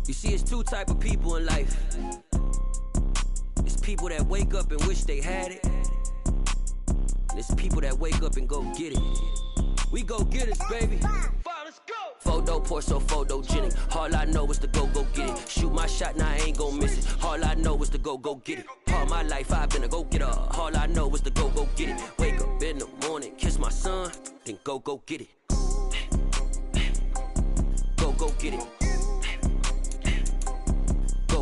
S6: You see, it's two type of people in life. It's people that wake up and wish they had it, and it's people that wake up and go get it. We go get it, baby. Let's go. Photo pour so photogenic. All I know is to go get it. Shoot my shot, now I ain't gon' miss it. All I know is to go get it. All my life I've been a go-getter. All I know is to go get it. Wake up in the morning, kiss my son, then go get it. Go get it.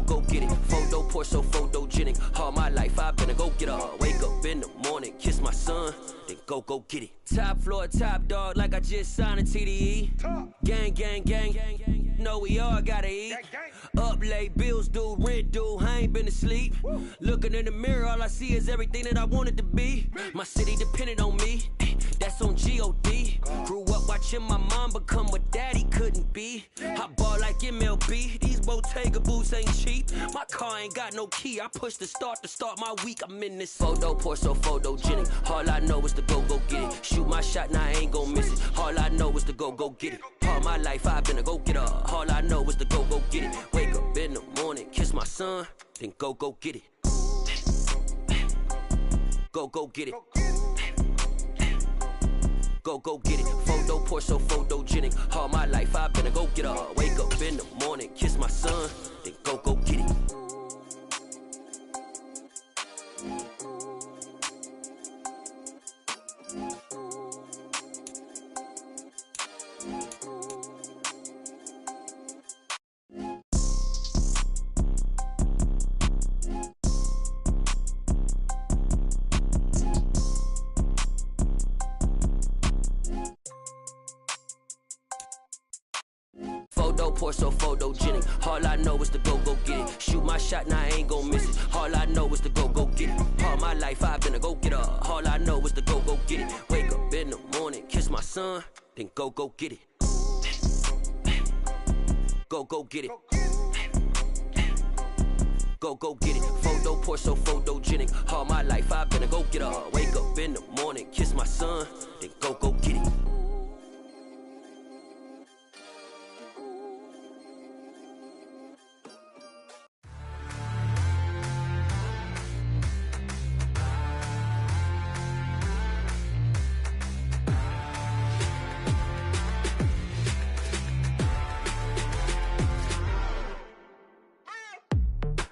S6: Go get it. Photo pour so photogenic. All my life I've been a go-getter. Wake up in the morning, kiss my son, then go get it. Top floor, top dog, like I just signed a TDE. Gang, gang, gang, gang. Know we all gotta eat. Up late, bills due, rent due, I ain't been asleep. Looking in the mirror, all I see is everything that I wanted to be. My city depended on me, that's on G.O.D. Grew up watching my mom become what daddy couldn't be. I ball like MLB, these Bottega boots ain't cheap. My car ain't got no key, I push the start to start my week. I'm in this photo, pour so photogenic. All I know is to go get it. Shoot my shot, now I ain't gon' miss it. All I know is to go get it. All my life I've been a go-getter. All I know is to go get it. Wake up in the morning, kiss my son, then go get it. Go get it. Go get it. Photo, pour so photogenic. All my life I've been a go-getter. Wake up in the morning, kiss my son, then go get it. Photo, pour so photogenic. All I know is to go get it. Shoot my shot, now I ain't gon' miss it. All I know is to go get it. All my life I've been a go-getter. All I know is to go get it. Wake up in the morning, kiss my son, then go get it. Go get it. Go get it. Photo, pour so photogenic. All my life I've been a go-getter. Wake up in the morning, kiss my son, then go get it.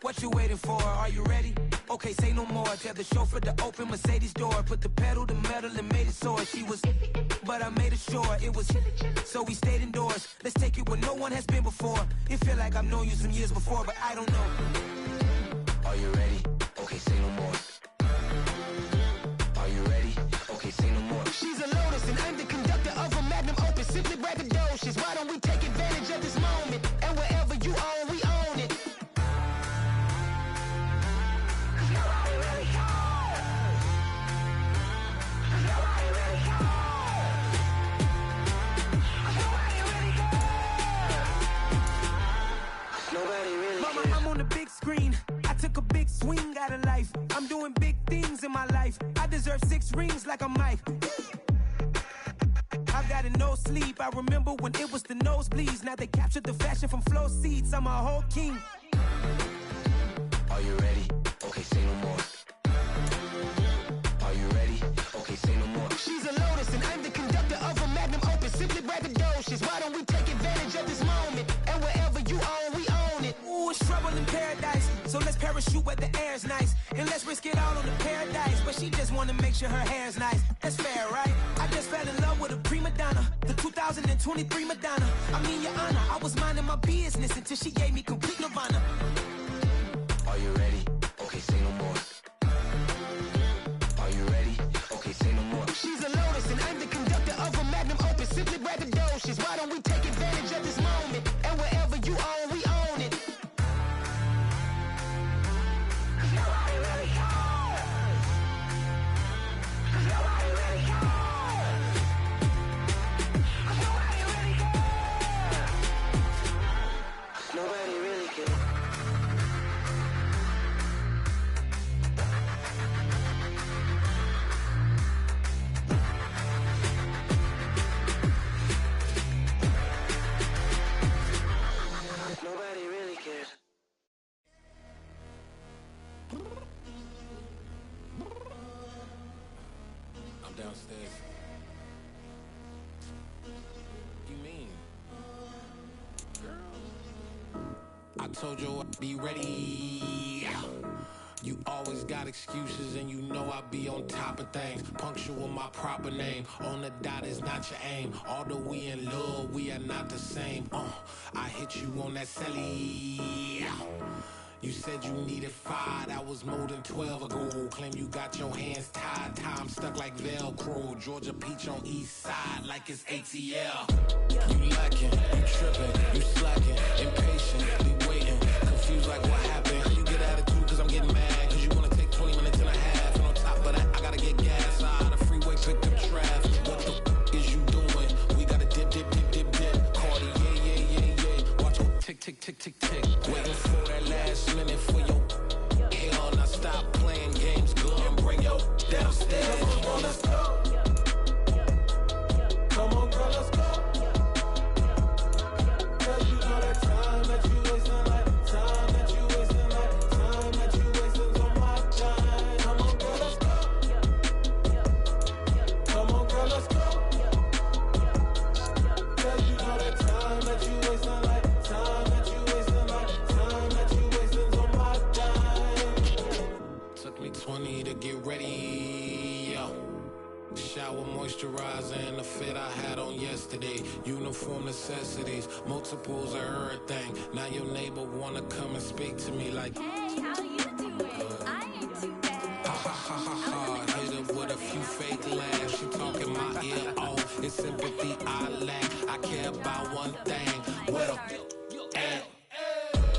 S4: What you waiting for? Are you ready? Okay, say no more. Tell the chauffeur to open Mercedes door. Put the pedal to metal and made it soar. She was, but I made it sure it was. So we stayed indoors. Let's take it where no one has been before. It feel like I've known you some years before, but I don't know. Are you ready? Okay, say no more. Are you ready? Okay, say no more. She's a Lotus and I'm the conductor of a magnum opus. Simply braggadocious. Why don't we take advantage of this moment? And wherever you own, we own it. Mama, I'm on the big screen. I took a big swing out of life. I'm doing big things in my life. I deserve 6 rings like a Mike. I've got no sleep. I remember when it was the nosebleeds. Now they captured the fashion from flow seats. I'm a whole king. Are you ready? Okay, say no more. Are you ready? Okay, say no more. She's a Lotus and I'm the conductor of a magnum opus. Simply braggadocious. Why don't we take advantage of this moment? And wherever you own, we own it. Ooh, it's trouble in paradise. So let's parachute where the air's nice. And let's risk it all on the paradise. But she just wanna make sure her hair's nice. That's fair, right? I just fell in love with a prima donna. The 2023 Madonna. I mean, your honor, I was minding my business until she gave me complete nirvana. Are you ready? Okay, say no more. Are you ready? Okay, say no more. She's a Lotus and I'm the conductor of a magnum opus. Simply braggadocious. Why don't we take advantage of this moment? And wherever you own, we own it. Nobody really cares. Nobody really cares. Nobody really cares. Nobody really cares. Nobody really cares.
S7: I'm downstairs. You mean? Girl. I told you I'd be ready. You always got excuses and you know I be on top of things. Punctual my proper name. On the dot is not your aim. Although we in love, we are not the same. I hit you on that celly. You said you needed 5, that was more than 12 ago. Claim you got your hands tied, time I'm stuck like Velcro. Georgia Peach on East Side like it's ATL. You lacking, you tripping, you slacking, impatient, be waiting, confused like what happened. How you get attitude cause I'm getting mad, cause you wanna take 20 minutes and a half. And on top of that, I gotta get gas out of the freeway, pick up traffic. What the f is you doing? We gotta dip, Cardi, yeah. Watch your tick, tick, tick, tick, tick. Waiting for that last minute for your hell. Now stop playing games, go and bring your downstairs. Come on, let's go. Come on, girl, let's go. Cause you know that time that you wasting, like time that you wasting, like time that you wasting on my time. Come on, girl, let's go. Come on, girl, let's go. Cause you know that time that you wasting, like time that you wasting, like time that you wasting on my time. Took me 20 to get ready, yo. Shower, moisturizer, and the fit I had on yesterday. Uniform necessities, multiples of everything. Now your neighbor wanna come and speak to me like,
S8: hey, how you doing? I ain't too bad.
S7: ha ha ha ha ha. Hit her with a few fake laughs. She talking my ear off. It's sympathy I lack. I care about one thing. What up?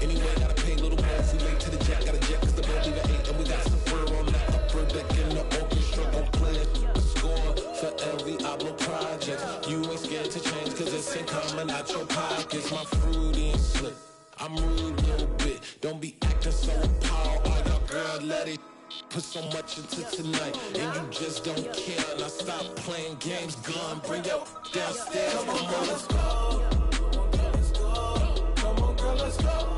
S7: Anyway, gotta pay a little more if we late to the jet. Gotta jet cause the boat leave at 8. And we got some fur on the upper deck in the orchestra. Gon' play a score for every Oblo project. You ain't scared to change cause it's ain't coming out your pockets. My fruity and slick, I'm rude a little bit. Don't be acting so appalled. All y'all girl, let it put so much into tonight. And you just don't care. Now stop playing games, gun, bring your downstairs. Come on, let's go. Come on, girl, let's go.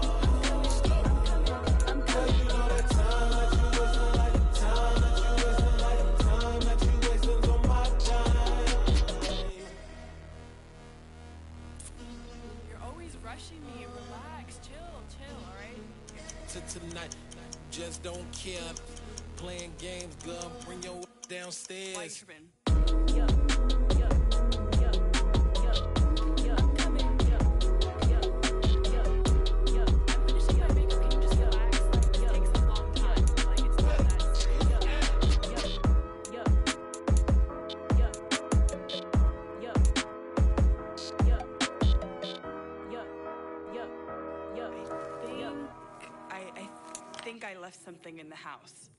S8: Rushing me, relax, chill, alright?
S7: To tonight, just don't care. Playing games, gun, bring your downstairs.
S8: White tripping. I left something in the house.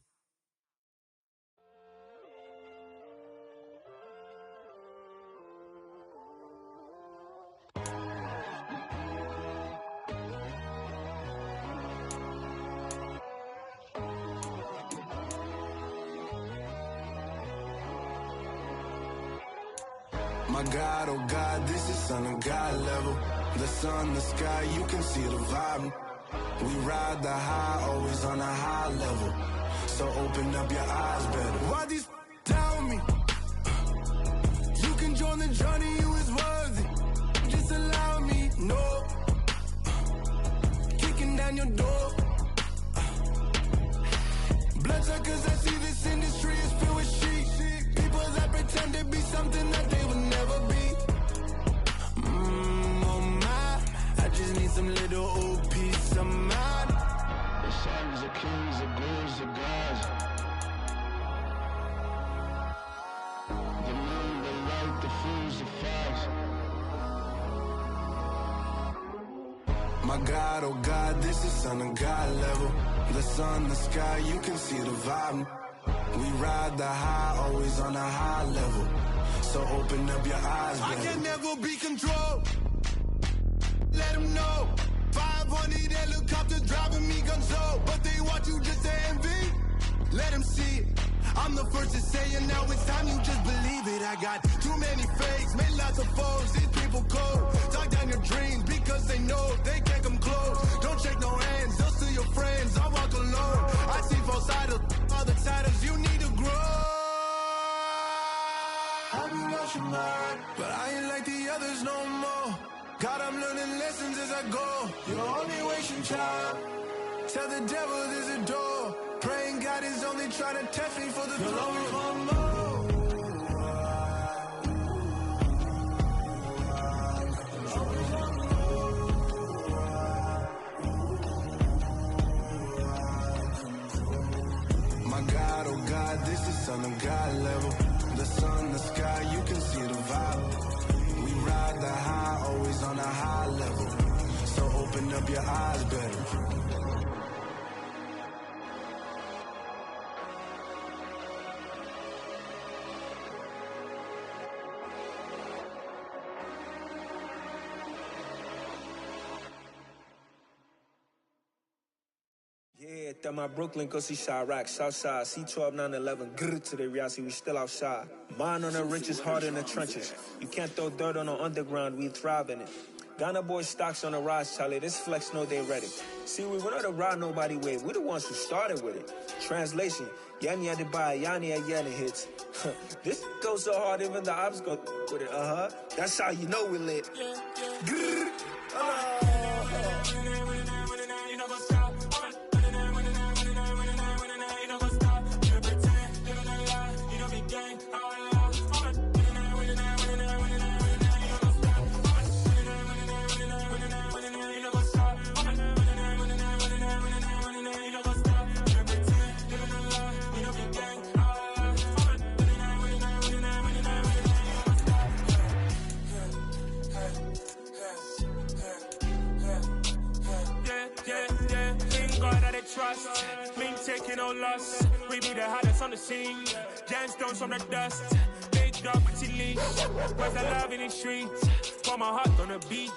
S9: My God, oh God, this is son of God level. The sun, the sky, you can see the vibe. We ride the high, always on a high level. So open up your eyes better. Why these tell me? You can join the journey, you is worthy. Just allow me, no. Kicking down your door. Bloodsuckers, I see this industry is filled with sheep. People that pretend to be something that they will never be. Oh my, I just need some little old peace of mind. The sons are kings, the ghouls are gods. The moon, the light, the fools, the facts. My God, oh God, this is son of God level. The sun, the sky, you can see the vibe. We ride the high, always on a high level. So open up your eyes, baby. I can never be controlled. Let them know. 500 helicopters driving me gonzo. But they want you just to envy. Let them see it. I'm the first to say it, now it's time you just believe it. I got too many fakes, made lots of foes. These people cold. Talk down your dreams because they know they can't come close. Don't shake no hands, they'll steal your friends. I walk alone. I see false idols, other titles, you need to grow. I've been watching mine, but I ain't like the others no more. God, I'm learning lessons as I go. You're only wasting time. Tell the devil there's a door. Praying God is only trying to test me for the throne. My God, oh God, this is it's on a God level. The sun, the sky, you can see the vibe. We ride the high, always on a high level. So open up your eyes better.
S10: Yeah, that my Brooklyn, go see Chirac, Southside, C12, 911, grrr to the reality, we still outside. Mine on the riches, hard in the trenches. You can't throw dirt on the underground, we thrive in it. Ghana boys stocks on the rise, Charlie, this flex know they ready. See, we not to ride nobody wave, we the ones who started with it. Translation, Yani had to buy, Yani had Yanni hits. This goes so hard, even the ops go with it, That's how you know we lit. Grrr,
S11: trust, clean taking no loss. We be the hottest on the scene. Gemstones from the dust. Big dog, pretty leash. Where's the love in the streets? Pour my heart on the beat.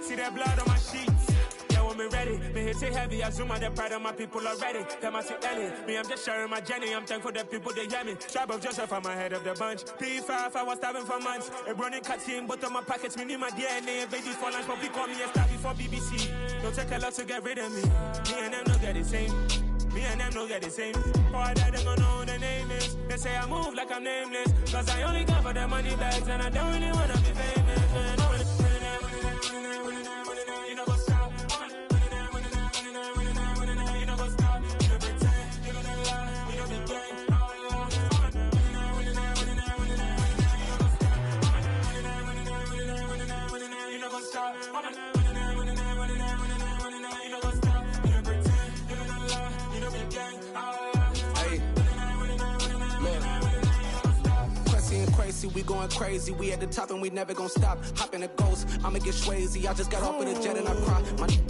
S11: See that blood on my sheets. Yeah, when me ready, me hit it heavy. I zoom out the pride of my people already. Them I see Ellie. Me, I'm just sharing my journey. I'm thankful that people they hear me. Tribe of Joseph, I'm ahead of the bunch. P5, I was starving for months. A running cut in, but on my pockets, me need my DNA. Babies for lunch, but people call me a star before BBC. Don't take a lot to get rid of me. Me and them don't get the same. Me and them don't get the same. Boy, that they gon' know who the name is. They say I move like I'm nameless. Cause I only got for the money bags. And I don't really wanna be famous, man. You know what's up? You know what's up? You don't pretend. You don't lie. You don't be gang. You know what's up?
S12: Crazy, we going crazy. We at the top and we never gon' stop. Hop in the ghost, I'ma get swayzy. I just got off with a jet and I cry.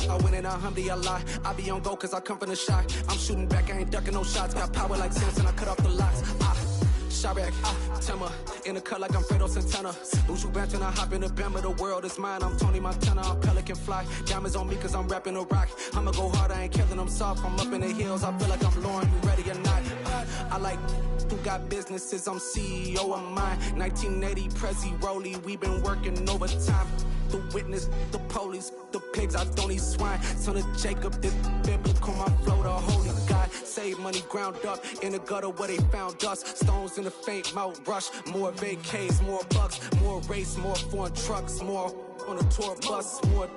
S12: I win in a Humvee, I lie. I be on go cause I come from the shot. I'm shooting back, I ain't ducking no shots. Got power like Samson, I cut off the locks. Chirac, Timmer, in the cut like I'm Fredo Santana. Uju Banton, I hop in the Bama, the world is mine. I'm Tony Montana, I'm Pelican Fly. Diamonds on me cause I'm rapping a rock. I'ma go hard, I ain't killing them soft. I'm up in the hills, I feel like I'm Lauren, you ready or not? I like who got businesses, I'm CEO of mine. 1980 Prezi Rolly, we been working overtime. The witness, the police, the pigs, I don't eat swine. Son of Jacob, this biblical, my flow, the holy God. Save money ground up in the gutter where they found us. Stones in the faint mouth rush. More vacays, more bucks, more race, more foreign trucks, more on a tour bus, more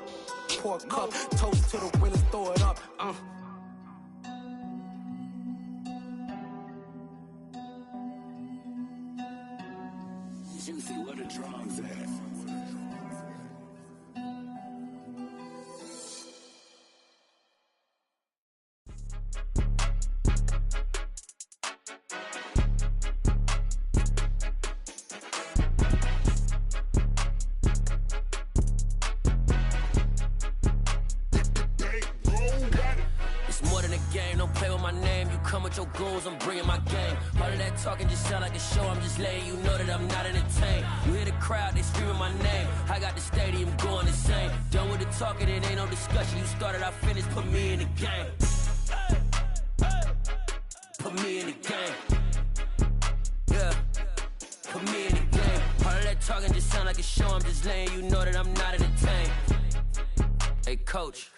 S12: pork cup. Toast to the winners, throw it up.
S13: Juicy, where the drums at?
S6: Your goals, I'm bringing my game. All of that talking just sound like a show. I'm just letting you know that I'm not entertained. You hear the crowd, they screaming my name. I got the stadium going insane. Done with the talking, it ain't no discussion. You started, I finished, put me in the game. Put me in the game. Yeah, put me in the game. All of that talking just sound like a show. I'm just letting you know that I'm not entertained. Hey, coach.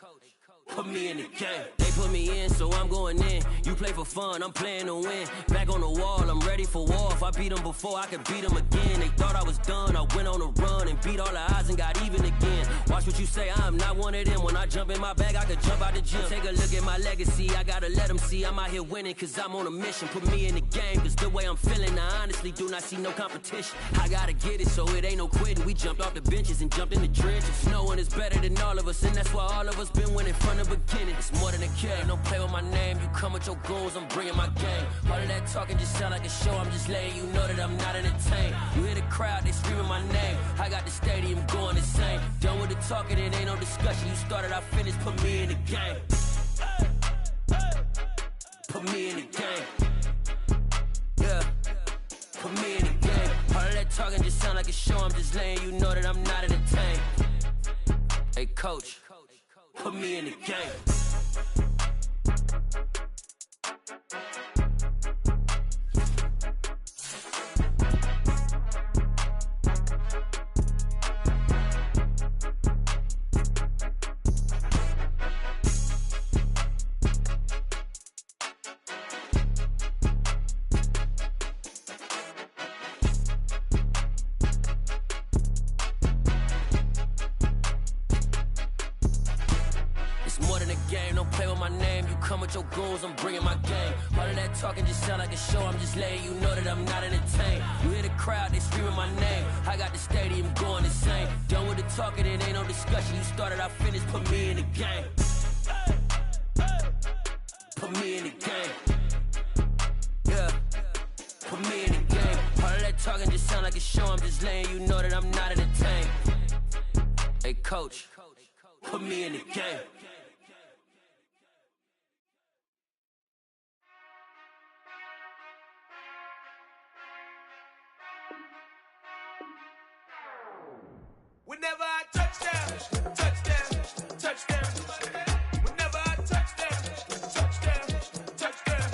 S6: Put me in the game. They put me in, so I'm going in. You play for fun, I'm playing to win. Back on the wall, I'm ready for war. If I beat them before, I could beat them again. They thought I was done, I went on a run and beat all the odds and got even again. Watch what you say, I'm not one of them. When I jump in my bag, I could jump out the gym. Take a look at my legacy, I gotta let them see I'm out here winning, cause I'm on a mission. Put me in the game, cause the way I'm feeling, I honestly do not see no competition. I gotta get it, so it ain't no quitting. We jumped off the benches and jumped in the trenches. No one is better than all of us, and that's why all of us been winning from the beginning. It's more than a game, don't play with my name. You come with your goals, I'm bringing my game. All of that talking just sound like a show. show, I'm just letting you know that I'm not entertained. You hear the crowd, they screaming my name. I got the stadium going insane. Done with the talking, it ain't no discussion. You started, I finished, put me in the game. Put me in the game. Yeah, put me in the game. All of that talking just sound like a show, I'm just letting you know that I'm not entertained. Hey coach, put me in the game. Your goons, I'm bringing my game. All of that talking just sound like a show, I'm just letting you know that I'm not entertained. You hear the crowd, they screaming my name. I got the stadium going insane. Done with the talking, it ain't no discussion. You started, I finished, put me in the game. Put me in the game. Yeah, put me in the game. All of that talking just sound like a show, I'm just letting you know that I'm not entertained. Hey coach, put me in the game.
S4: Whenever I touchdown, touchdown, touchdown. Whenever I touchdown, touchdown, touchdown.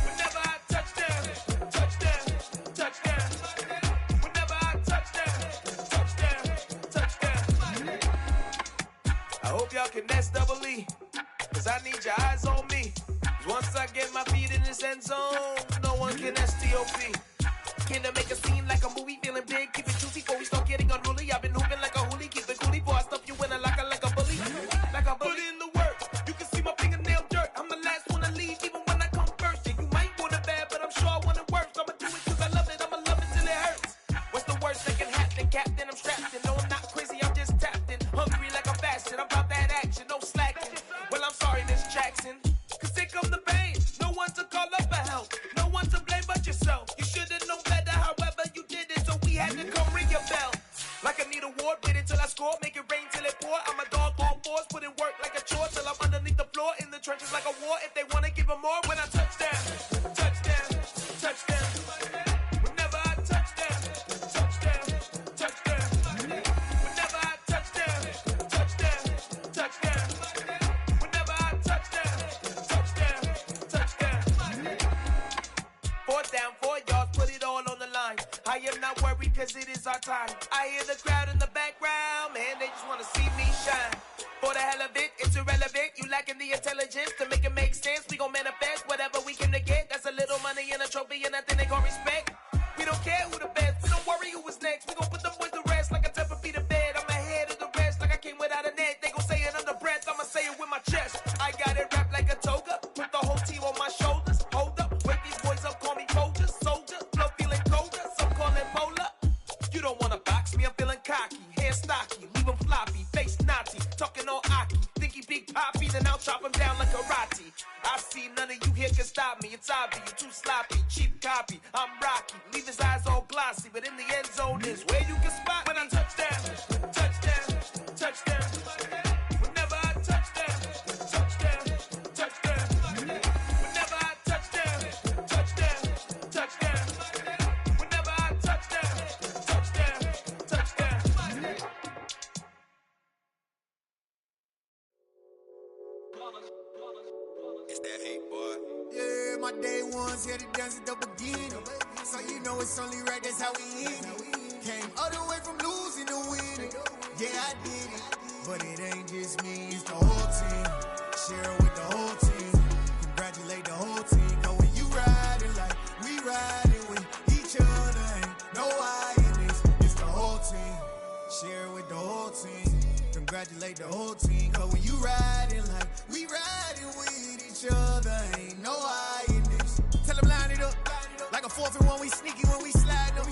S4: Whenever I touchdown, touchdown, touchdown. Whenever I touchdown, touchdown, touchdown. I hope y'all can SEE, cause I need your eyes on me. Cause once I get my feet in this end zone, no one can STOP. Can I make a scene like a movie, feeling big, keep it juicy before we start getting unruly. I've been hooping like a hoolie, keep it coolie before I stuff you in a locker like a bully. Like a bully. Put in the work, you can see my fingernail dirt. I'm the last one to leave, even when I come first. Yeah, you might want it bad, but I'm sure I want it worse. I'ma do it cause I love it, I'ma love it till it hurts. What's the worst that can happen, Captain? I'm strapped in, no I'm not crazy, I'm just tapped in. Hungry like I'm fasting, I'm about that action, no slacking. Well, I'm sorry, Miss Jackson, cause here come the pain. No one to call up for help, no one to blame but yourself. You should've known better, however you did it, so we had to come ring your bell. Like I need a ward, wait until I score, make it rain till it pour. I'm a dog on fours, put in work like a chore till I'm underneath the floor, in the trenches like a war. If they wanna give them more, when I touchdown, touchdown, touchdown. Whenever I touchdown, touchdown, touchdown. Whenever I touchdown, touchdown, touchdown. Whenever I touchdown, touchdown, touchdown. 4th down, 4 yards, put it all on the line. I am not worried cause it is our time. I hear the crowd in the background, man, they just wanna see me shine. For the hell of it, it's irrelevant. You lacking the intelligence to make it make sense. We gon' manifest whatever we came to get. That's a little money and a trophy and nothing they gon' respect. We don't care who the best, we don't worry who is next. We gon' put them boys to rest like a Tempur-Pedic bed. I'm ahead of the rest like I came without a net. They gon' say it under breath, I'ma say it with my chest. I got it wrapped like a toga, put the whole team on my shoulders. Hold up, wake these boys up, call me Folger, soldier. Flow feeling colder, some call it polar. You don't wanna box me, I'm feeling cocky. Hair stocky, leave him floppy, face naughty. Talking all aki, think he big poppy, then I'll chop him down like karate. I see none of you here can stop me. It's obvious, you too sloppy, cheap copy. I'm Rocky, leave his eyes all glossy, but in the end zone is where you can spot when I touchdown, touchdown, touchdown. Whenever I touchdown, touchdown, touchdown. Whenever I touchdown, touchdown, touchdown. Whenever I touchdown, touchdown, touchdown.
S9: It's that hate, boy. Yeah, my day ones here to dance at the beginning. So you know it's only right, that's how we end it. Came all the way from losing to winning. Yeah, I did it. But it ain't just me, it's the whole team. Share it with the whole team. Congratulate the whole team. Know when you riding like we riding with each other. Ain't no I in this, it's the whole team. Share it with the whole team. Congratulate the whole team. Cause when you riding like we riding with each other, ain't no I in this. Tell them line it up. Like a 4th and 1, we sneaky when we slide up.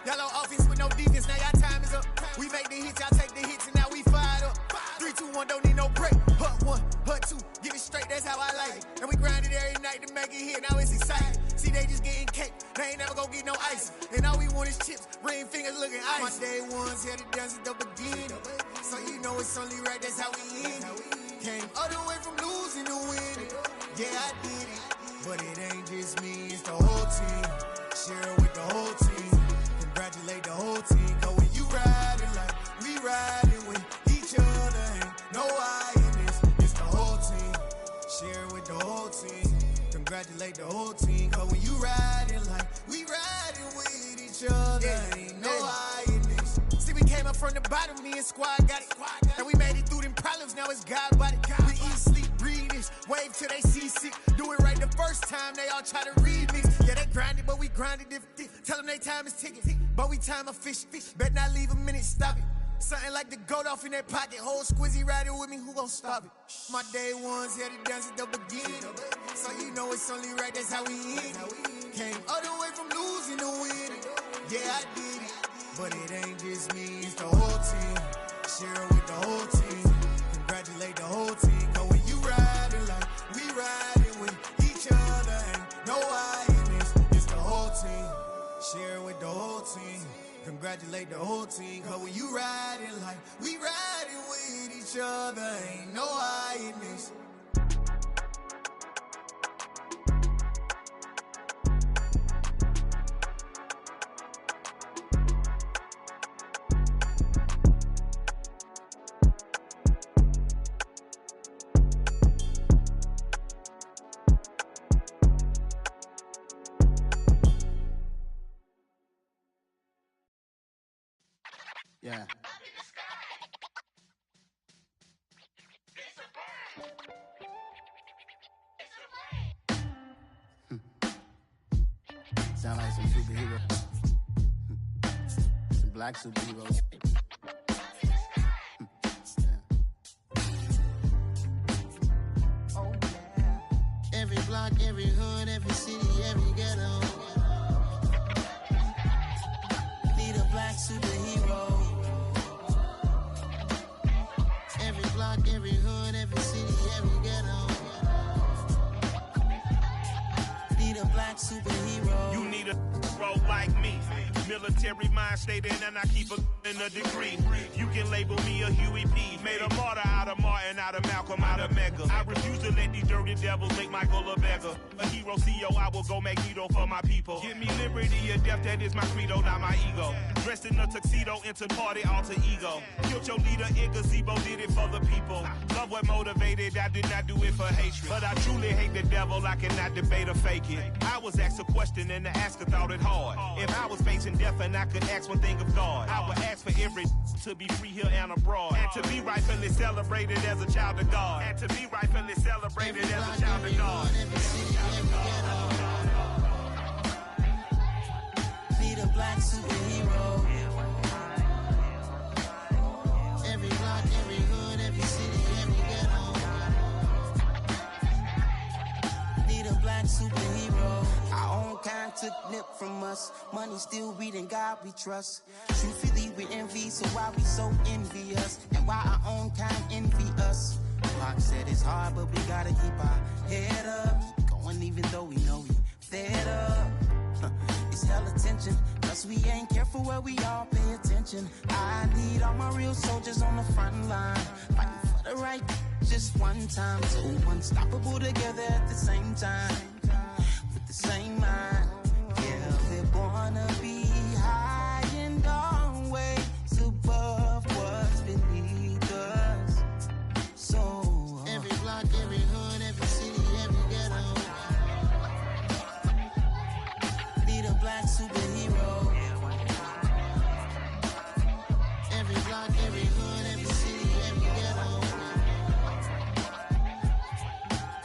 S9: Y'all on offense with no defense, now y'all time is up. We make the hits, y'all take the hits, and now we fired up. 3, 2, 1, don't need no break. Hut 1, hut 2, get it straight, that's how I
S13: They ain't never gon' get no ice. And all we want is chips, ring fingers looking ice. My day ones had it dance at the beginning. So you know it's only right, that's how we end it. Came all the way from losing to winning. Yeah, I did it. But it ain't just me, it's the whole team. Share it with the whole team. Congratulate the whole team. Cause when you riding like we riding with each other, ain't no I in this. It's the whole team. Share it with the whole team. Congratulate the whole team. Cause when you riding like we riding with each other, ain't no I in this. See, we came up from the bottom, me and squad got it. And we made it through them problems, now it's God body. We eat, sleep, breathe this. Wave till they see sick. Do it right the first time, they all try to remix. Yeah, they grinded, but we grinded different. Tell them they time is ticking, but we time a fish. Bet not leave a minute, stop it. Something like the goat off in that pocket. Whole squizzy riding with me, who gon' stop it? My day ones had it dance at the beginning. So you know it's only right, that's how we end it. Came all the way from losing to winning. Yeah, I did it. But it ain't just me, it's the whole team. Share it with the whole team. Congratulate the whole team. Cause when you riding like we riding with each other, ain't no I in this. It's the whole team. Share it with the whole team. Congratulate the whole team. Cause when you riding like we riding with each other, ain't no I in this.
S14: Yeah. Sound like some superheroes. Some black superheroes. Oh, yeah. Every block, every hood, every city, every ghetto. Need a black superhero. Every block, every hood, every city, every ghetto. Need a black superhero.
S15: You need a hero like me. Military mind stated, and I keep a degree. You can label me a Huey P. Made a martyr out of Martin, out of Malcolm, out of Mega. I refuse to let these dirty devils make Michael a beggar. A hero CEO, I will go Magneto for my people. Give me liberty or death, that is my credo, not my ego. Dressed in a tuxedo, into party, alter ego. Killed your leader in gazebo, did it for the people. Love what motivated, I did not do it for hatred. But I truly hate the devil, I cannot debate or fake it. I was asked a question and the asker thought it hard. If I was facing death and I could ask one thing of God, I would ask for every to be free here and abroad. And to be rightfully celebrated as a child of God. And to be rightfully celebrated as a child of God.
S14: Need a black superhero. Every block, every hood, every city, every ghetto. Need a black superhero. Our own kind took nip from us. Money still reading God we trust. Truthfully we envy, so why we so envious? And why our own kind envy us? Pac said it's hard, but we gotta keep our head up. Going even though we know we fed up. It's hella tension, cause we ain't careful where we all pay attention. I need all my real soldiers on the front line, fighting for the right just one time. So unstoppable together at the same time, with the same mind. Yeah, we're born to be high and always above what's beneath us. So every block, every hood, every city, every ghetto. Need a black superhero. Every block, every hood, every city, every ghetto.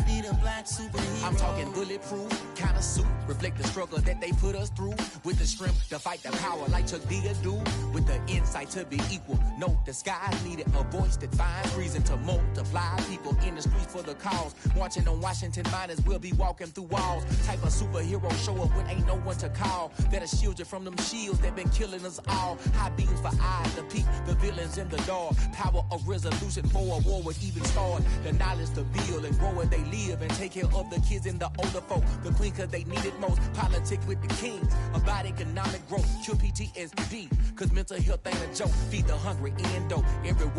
S14: Need a black superhero.
S16: I'm talking bulletproof, kind of suit, reflect the struggle that they put us through. With the strength to fight the power like Chuck D do. With the insight to be equal. No, the sky needed a voice that finds reason to multiply. People in the streets for the cause. Marching on Washington miners will be walking through walls. Type of superhero show up when ain't no one to call. That'll shield you from them shields that been killing us all. High beams for eyes to peek the villains in the dark. Power of resolution for a war would even start. The knowledge to build and grow where they live and take care of the kids and the older folk. The queen cause they need it most. Politics with the kings about economic growth. Cure PTSD, cause mental health ain't a joke. Feed the hungry, endo. Everyone